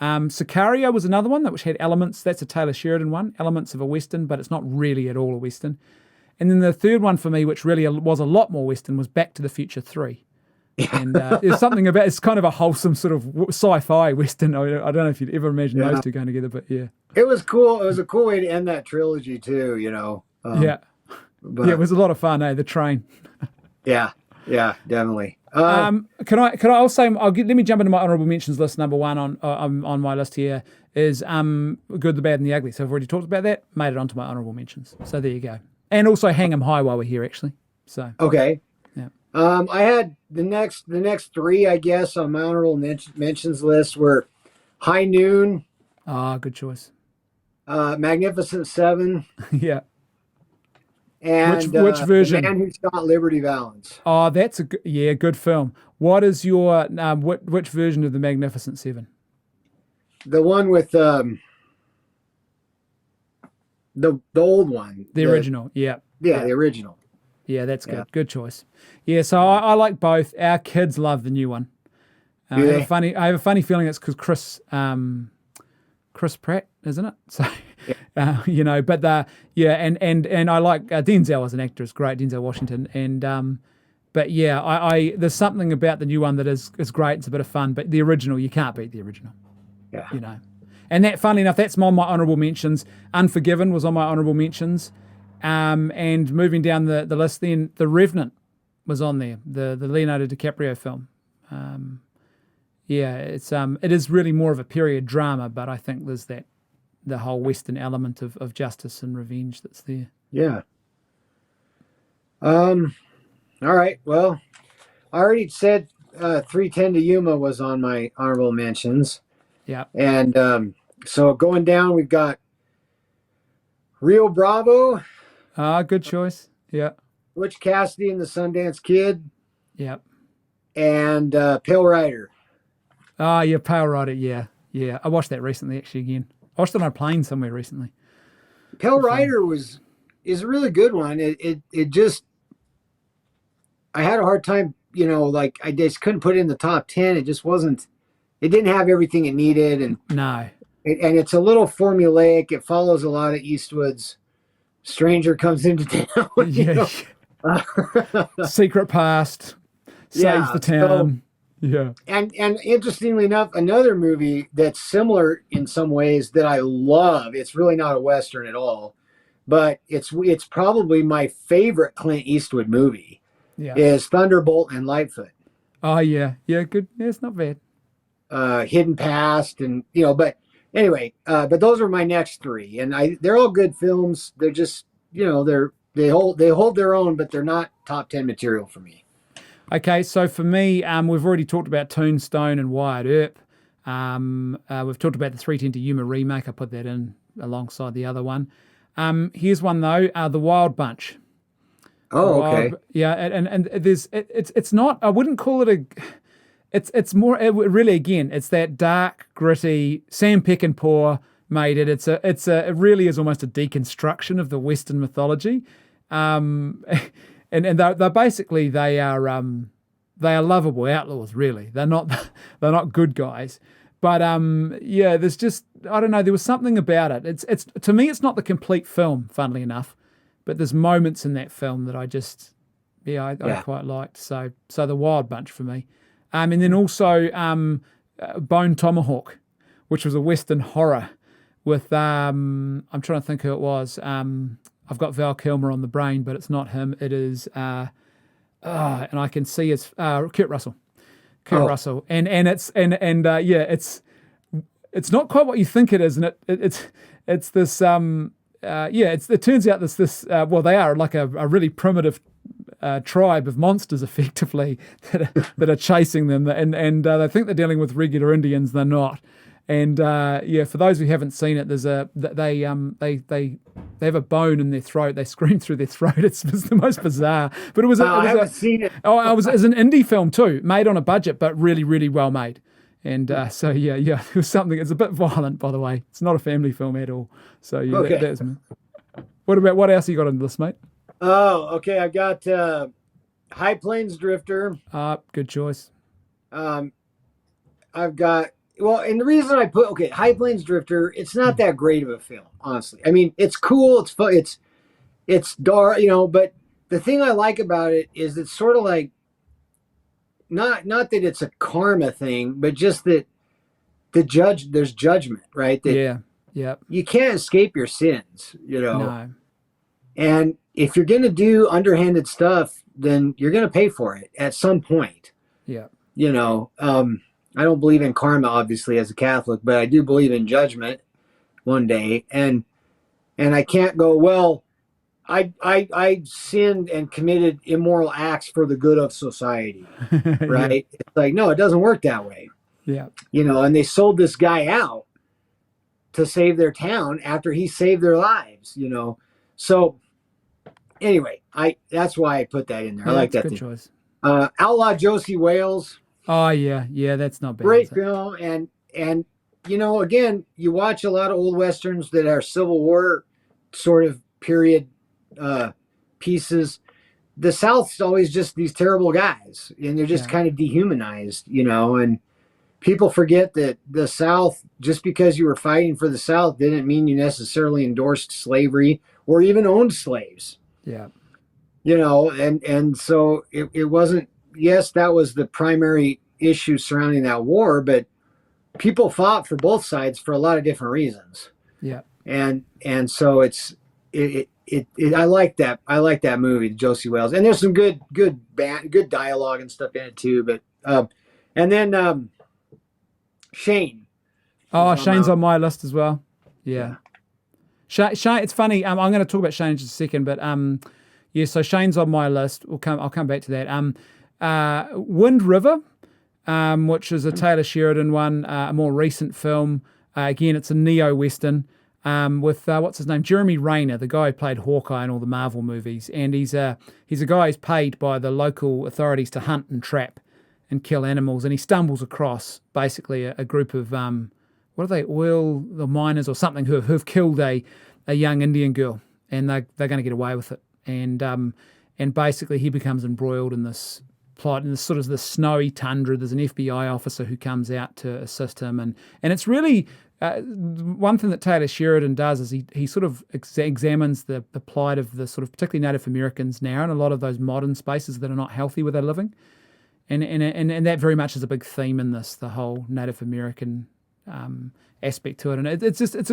Sicario was another one which had elements. That's a Taylor Sheridan one, elements of a Western, but it's not really at all a Western. And then the third one for me, which really was a lot more Western, was Back to the Future 3. And there's something about it's kind of a wholesome sort of sci-fi Western. I don't know if you'd ever imagine those two going together, but yeah. It was cool. It was a cool way to end that trilogy too, you know. Yeah, it was a lot of fun, the train. Yeah, definitely. Can I also let me jump into my honourable mentions list. Number one on my list here is Good, the Bad, and the Ugly. So I've already talked about that. Made it onto my honourable mentions. So there you go. And also Hang 'em High while we're here, actually. So okay. Yeah. I had the next three, I guess, on my honourable mentions list were High Noon. Ah, good choice. Magnificent Seven. Yeah. And which version? The Man Who Shot Liberty Valance. Oh, that's good film. What is your which version of the Magnificent Seven? The one with the old one. The original. Yeah. Yeah, the original. Yeah, that's good. Yeah. Good choice. Yeah, so I like both. Our kids love the new one. I have a funny feeling it's because Chris Pratt, isn't it? So, but and I like Denzel as an actor is great, Denzel Washington, and but yeah, I there's something about the new one that is great. It's a bit of fun, but the original, you can't beat the original. Yeah, and that, funnily enough, that's on my honourable mentions. Unforgiven was on my honourable mentions, and moving down the list, then The Revenant was on there, the Leonardo DiCaprio film. It is really more of a period drama, but I think there's the whole Western element of justice and revenge that's there. Yeah. All right. Well, I already said 3:10 to Yuma was on my honorable mentions. Yeah. And so going down, we've got Rio Bravo. Good choice. Yeah. Butch Cassidy and the Sundance Kid. Yeah. And Pale Rider. Yeah, Pale Rider, yeah. I watched that recently, actually, again. I watched it on a plane somewhere recently. Pale Rider is a really good one. It just, I had a hard time, I just couldn't put it in the top 10. It just wasn't, it didn't have everything it needed. And no. And it's a little formulaic. It follows a lot of Eastwood's Stranger Comes into Town. Yeah. Secret Past, saves the town. Yeah. And interestingly enough, another movie that's similar in some ways that I love, it's really not a Western at all, but it's probably my favorite Clint Eastwood movie, is Thunderbolt and Lightfoot. Oh, yeah. Yeah, good. Yeah, it's not bad. Hidden Past and, but anyway, but those are my next three. And they're all good films. They're just, they hold their own, but they're not top 10 material for me. Okay, so for me, we've already talked about Tombstone and Wired Earp. We've talked about the 3:10 to Yuma remake. I put that in alongside the other one. Here's one though, The Wild Bunch. Oh, okay. And there's it's not. I wouldn't call it it's more really, again, it's that dark, gritty. Sam Peckinpah made it. It really is almost a deconstruction of the Western mythology. And they're basically they are lovable outlaws, really. They're not good guys, but there's just, I don't know, there was something about it. It's to me, it's not the complete film, funnily enough, but there's moments in that film that I just I quite liked. So The Wild Bunch for me, and then also Bone Tomahawk, which was a Western horror with I'm trying to think who it was. I've got Val Kilmer on the brain, but it's not him. It is, and I can see it's Kurt Russell. Kurt Oh. Russell, and it's not quite what you think it is, and it's this it turns out well, they are like a really primitive tribe of monsters, effectively, that are chasing them, and they think they're dealing with regular Indians. They're not. And for those who haven't seen it, they have a bone in their throat. They scream through their throat. It's the most bizarre. But I haven't seen it. Oh, it was an indie film too, made on a budget, but really, really well made. And it was something. It's a bit violent, by the way. It's not a family film at all. So Okay. that's me. What else you got on this, mate? Oh, okay. I've got High Plains Drifter. Good choice. I've got and the reason I put High Plains Drifter, it's not that great of a film, honestly. I mean, it's cool, it's fun, it's dark, but the thing I like about it is it's sort of like not that it's a karma thing, but just that there's judgment, right? That you can't escape your sins, No. And if you're gonna do underhanded stuff, then you're gonna pay for it at some point. Yeah. I don't believe in karma, obviously, as a Catholic, but I do believe in judgment one day. And I can't go, well, I sinned and committed immoral acts for the good of society, right? Yeah. It's like, no, it doesn't work that way. Yeah. And they sold this guy out to save their town after he saved their lives, So anyway, that's why I put that in there. I like that. Good choice. Outlaw Josie Wales. Oh yeah, that's not bad. Great film, and again, you watch a lot of old westerns that are Civil War sort of period pieces. The South's always just these terrible guys, and they're just kind of dehumanized, and people forget that the South, just because you were fighting for the South, didn't mean you necessarily endorsed slavery or even owned slaves. Yeah. And so it wasn't. Yes, that was the primary issue surrounding that war, but people fought for both sides for a lot of different reasons. Yeah. And so I like that. I like that movie, Josie Wales, and there's some good dialogue and stuff in it too. But and then Shane. Shane's on my list as well. Yeah. Shane, it's funny. I'm going to talk about Shane in just a second, but so Shane's on my list. I'll come back to that. Wind River, which is a Taylor Sheridan one, a more recent film. Again, it's a neo-western with what's his name, Jeremy Renner, the guy who played Hawkeye in all the Marvel movies, and he's a guy who's paid by the local authorities to hunt and trap and kill animals, and he stumbles across basically a group of what are they, the miners or something, who've killed a young Indian girl, and they're going to get away with it, and basically he becomes embroiled in this plot in this sort of the snowy tundra. There's an FBI officer who comes out to assist him, and it's really one thing that Taylor Sheridan does is he sort of examines the plight of the sort of particularly Native Americans now in a lot of those modern spaces that are not healthy where they're living, and that very much is a big theme in this, the whole Native American aspect to it, and it's a it's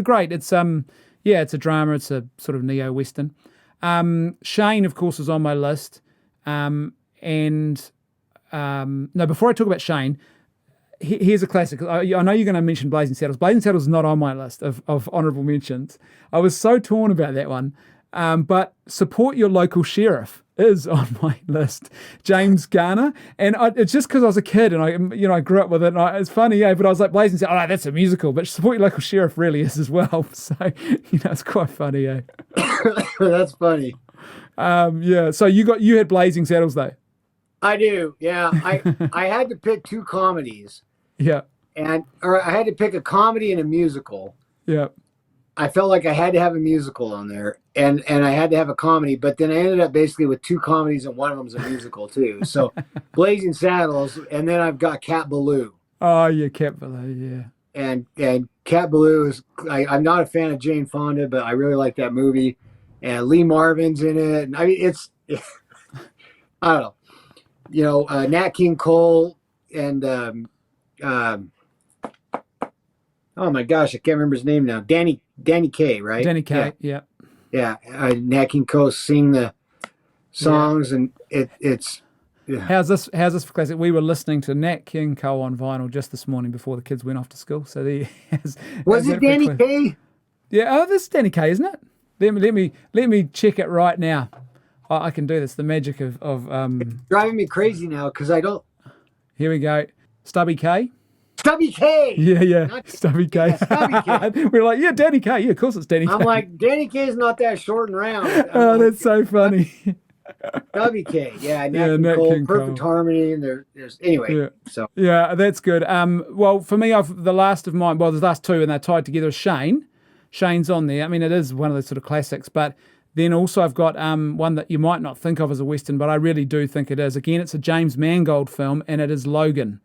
a drama, it's a sort of neo-western. Shane, of course, is on my list. Before I talk about Shane, here's a classic. I know you're going to mention Blazing Saddles. Blazing Saddles is not on my list of honourable mentions. I was so torn about that one. But Support Your Local Sheriff is on my list. James Garner. And it's just because I was a kid and I grew up with it. And it's funny, but I was like, Blazing Saddles, that's a musical. But Support Your Local Sheriff really is as well. So, it's quite funny, That's funny. So you had Blazing Saddles though. I do, yeah. I had to pick two comedies. Yeah. Or I had to pick a comedy and a musical. Yeah. I felt like I had to have a musical on there, and I had to have a comedy, but then I ended up basically with two comedies and one of them's a musical too. So Blazing Saddles, and then I've got Cat Ballou. Oh yeah, Cat Ballou, yeah. And Cat Ballou is, I'm not a fan of Jane Fonda, but I really like that movie. And Lee Marvin's in it. And I mean, it's I don't know. Nat King Cole and oh my gosh, I can't remember his name now. Danny Kaye, right? Danny Kaye, yeah. Yeah, Nat King Cole sing the songs, and it's Yeah. How's this? How's this for classic? We were listening to Nat King Cole on vinyl just this morning before the kids went off to school. So there. Was it Danny Kaye? Yeah. Oh, this is Danny Kaye, isn't it? Let me check it right now. I can do this. The magic of It's driving me crazy now because I don't. Here we go. Stubby K. Stubby K. Yeah. Not Stubby K. Yeah, Stubby K. We're like, yeah, Danny Kaye. Yeah, of course it's Danny Kaye. I'm like, Danny Kaye's not that short and round. Oh, like, that's so funny. Stubby K. Yeah, Yeah, Nat King King Cole, Cole. Perfect Harmony, and there's anyway. Yeah. So Yeah, that's good. Well, for me, the last of mine, well, the last two, and they're tied together, is Shane. Shane's on there. I mean, it is one of those sort of classics, but then also I've got one that you might not think of as a Western, but I really do think it is. Again, it's a James Mangold film, and it is Logan.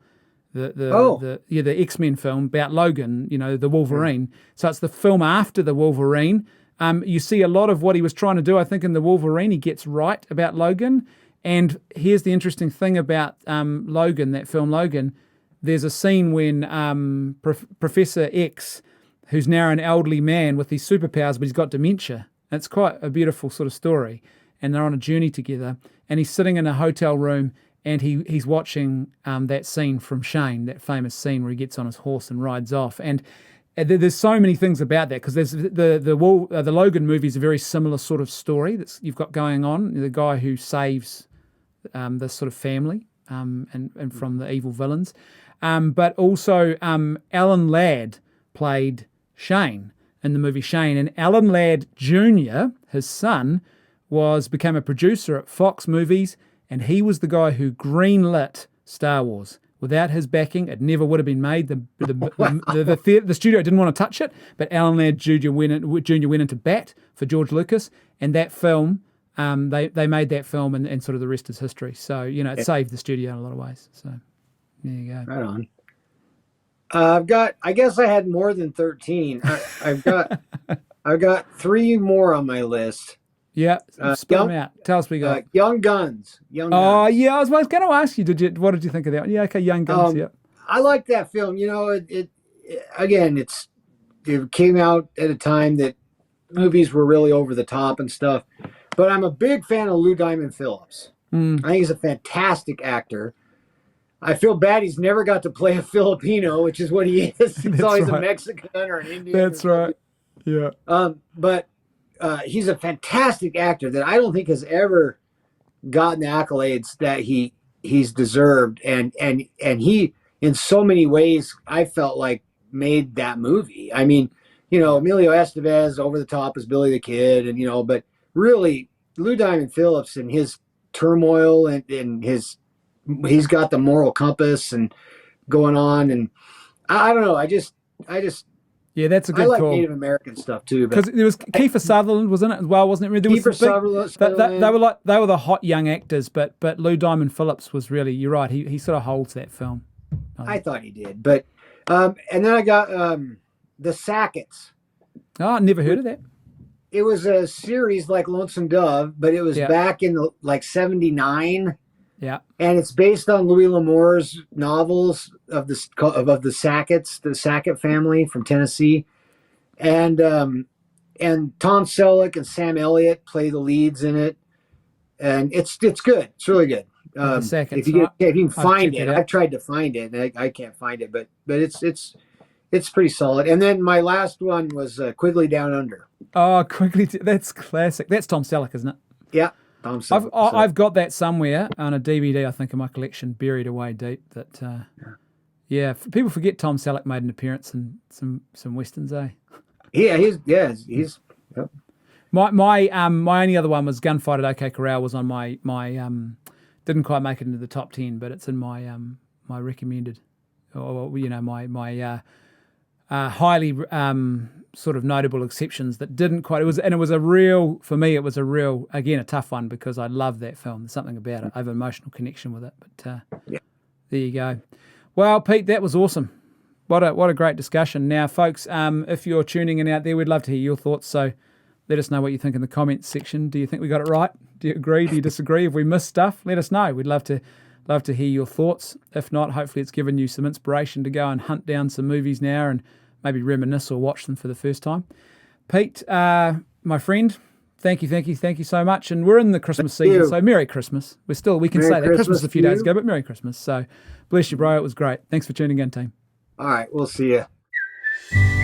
The X-Men film about Logan, the Wolverine. So it's the film after the Wolverine. You see a lot of what he was trying to do, I think, in the Wolverine. He gets right about Logan. And here's the interesting thing about Logan, that film Logan. There's a scene when Professor X, who's now an elderly man with these superpowers, but he's got dementia. It's quite a beautiful sort of story. And they're on a journey together. And he's sitting in a hotel room, and he's watching that scene from Shane, that famous scene where he gets on his horse and rides off. And there's so many things about that, because there's the Logan movie is a very similar sort of story that you've got going on. The guy who saves this sort of family and from the evil villains. But also Alan Ladd played Shane in the movie Shane. And Alan Ladd Jr., his son, became a producer at Fox Movies, and he was the guy who greenlit Star Wars. Without his backing, it never would have been made. The studio didn't want to touch it, but Alan Ladd Jr. went into bat for George Lucas, and that film, they made that film, and sort of the rest is history. So, it saved the studio in a lot of ways. So, there you go. right on. I guess I had more than 13. I've got 3 more on my list. Yeah, spit them out. Tell us what we got. Young Guns. Oh, yeah, I was going to ask you. What did you think of that one? Yeah, okay, Young Guns. Yeah, I like that film. It came out at a time that movies were really over the top and stuff. But I'm a big fan of Lou Diamond Phillips. I think he's a fantastic actor. I feel bad he's never got to play a Filipino, which is what he is. He's always a Mexican or an Indian. That's right. Yeah. But he's a fantastic actor that I don't think has ever gotten the accolades that he's deserved, and he, in so many ways, I felt like made that movie. I mean, Emilio Estevez over the top as Billy the Kid, and but really Lou Diamond Phillips and his turmoil and he's got the moral compass and going on, and I don't know. I just. Yeah, that's a good call. I like call. Native American stuff too, because there was Kiefer Sutherland was in it as well, wasn't it? Kiefer Sutherland. They were the hot young actors, but Lou Diamond Phillips was really. You're right. He sort of holds that film. I thought he did, but and then I got the Sackets. Oh, I never heard of that. It was a series like Lonesome Dove, but it was back in '79. Yeah, and it's based on Louis L'Amour's novels of the Sackets, the Sackett family from Tennessee, and Tom Selleck and Sam Elliott play the leads in it, and it's good. It's really good. Sackets, if you can find it, I've tried to find it, and I can't find it, but it's pretty solid. And then my last one was Quigley Down Under. Oh, Quigley, that's classic. That's Tom Selleck, isn't it? Yeah. I've got that somewhere on a DVD, I think, in my collection, buried away deep. That people forget Tom Selleck made an appearance in some westerns, eh? Yeah, he's. Yep. My only other one was Gunfight at OK Corral. Was on my didn't quite make it into the top 10, but it's in my my recommended, or my highly sort of notable exceptions that didn't quite. It was a real, for me, it was a real, again, a tough one because I love that film. There's something about it. I have an emotional connection with it. But there you go. Well, Pete, that was awesome. What a great discussion. Now, folks, if you're tuning in out there, we'd love to hear your thoughts. So let us know what you think in the comments section. Do you think we got it right? Do you agree? Do you disagree? If we missed stuff, let us know. We'd love to hear your thoughts. If not, hopefully it's given you some inspiration to go and hunt down some movies now and maybe reminisce or watch them for the first time. Pete, my friend, Thank you so much. And we're in the Christmas season, so Merry Christmas. We can Merry say that Christmas Christmas a few to days you. ago, but Merry Christmas. So bless you, bro. It was great. Thanks for tuning in, team. All right, we'll see you.